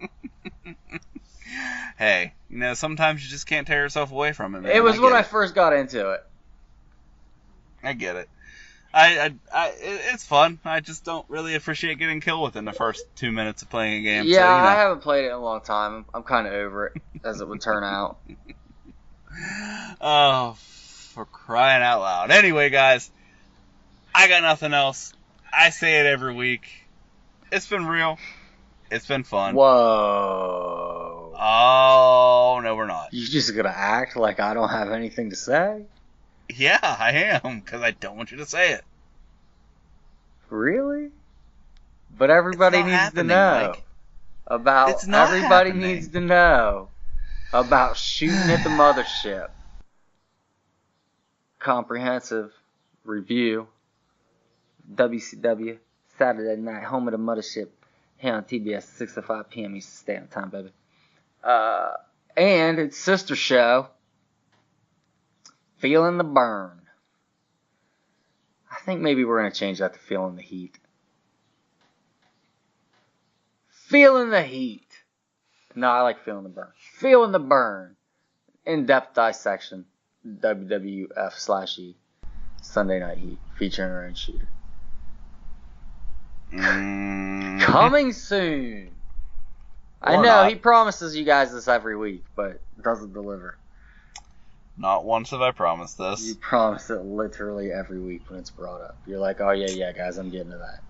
Speaker 3: Hey, sometimes you just can't tear yourself away from it, man.
Speaker 2: It was when I first got into it.
Speaker 3: I get it. It's fun. I just don't really appreciate getting killed within the first 2 minutes of playing a game.
Speaker 2: Yeah,
Speaker 3: so,
Speaker 2: I haven't played it in a long time. I'm kind of over it, as it would turn out.
Speaker 3: Oh, for crying out loud. Anyway, guys, I got nothing else. I say it every week. It's been real. It's been fun.
Speaker 2: Whoa.
Speaker 3: Oh, no, we're not.
Speaker 2: You just gonna act like I don't have anything to say?
Speaker 3: Yeah, I am, because I don't want you to say it.
Speaker 2: Really? But everybody needs to know.
Speaker 3: Mike.
Speaker 2: Everybody needs to know about shooting at the mothership. Comprehensive review. WCW, Saturday night, home of the mothership. Here on TBS, 6 to 5 p.m. Eastern Standard Time, baby. And its sister show, Feeling the Burn. I think maybe we're going to change that to Feeling the Heat. Feeling the Heat. No, I like Feeling the Burn. Feeling the Burn. In-depth dissection. WWF/E. Sunday Night Heat. Featuring our own shooter. Coming soon. I know,
Speaker 3: not.
Speaker 2: he promises you guys this every week, but doesn't deliver.
Speaker 3: Not once have I promised this.
Speaker 2: You promise it literally every week when it's brought up. You're like, oh yeah, guys, I'm getting to that.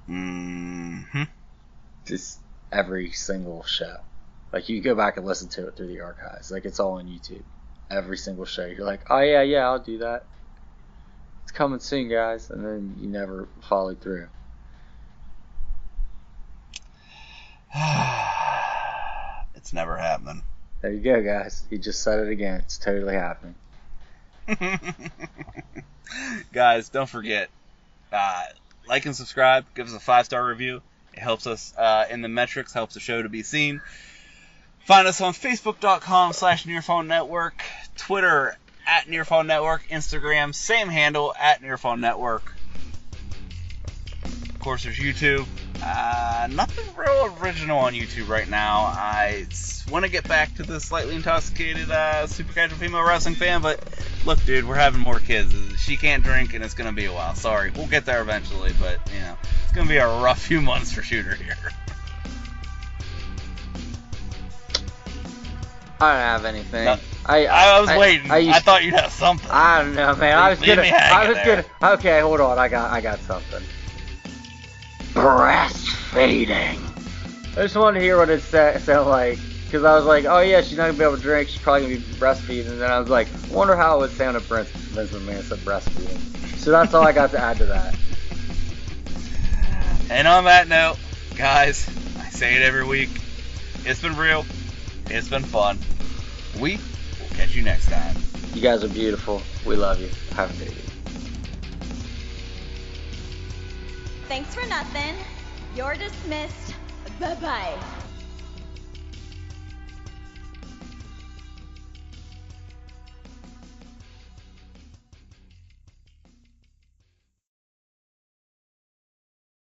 Speaker 3: Mm-hmm.
Speaker 2: Just every single show. Like, you go back and listen to it through the archives. Like, it's all on YouTube. Every single show. You're like, oh yeah, I'll do that. It's coming soon, guys. And then you never followed through.
Speaker 3: It's never happening.
Speaker 2: There you go, guys. He just said it again. It's totally happening.
Speaker 3: Guys, don't forget, like and subscribe. Give us a 5-star review. It helps us in the metrics, helps the show to be seen. Find us on Facebook.com/Nearphone Network, Twitter @Nearphone Network, Instagram, same handle @Nearphone Network. Of course, there's YouTube. Nothing real original on YouTube right now. I want to get back to the slightly intoxicated super casual female wrestling fan, but look, dude, we're having more kids. She can't drink, and it's going to be a while. Sorry. We'll get there eventually, but, it's going to be a rough few months for Shooter here.
Speaker 2: I don't have anything.
Speaker 3: No, I was waiting. I thought you'd have something.
Speaker 2: I don't know, man. I was gonna. Okay, hold on. I got something. Breastfeeding. I just wanted to hear what it sounded like, because I was like, oh yeah, she's not gonna be able to drink. She's probably gonna be breastfeeding. And then I was like, I wonder how it would sound if Vince McMahon said breastfeeding. So that's all I got to add to that.
Speaker 3: And on that note, guys, I say it every week. It's been real. It's been fun. We will catch you next time.
Speaker 2: You guys are beautiful. We love you. Have a good week.
Speaker 4: Thanks for nothing. You're dismissed. Bye-bye.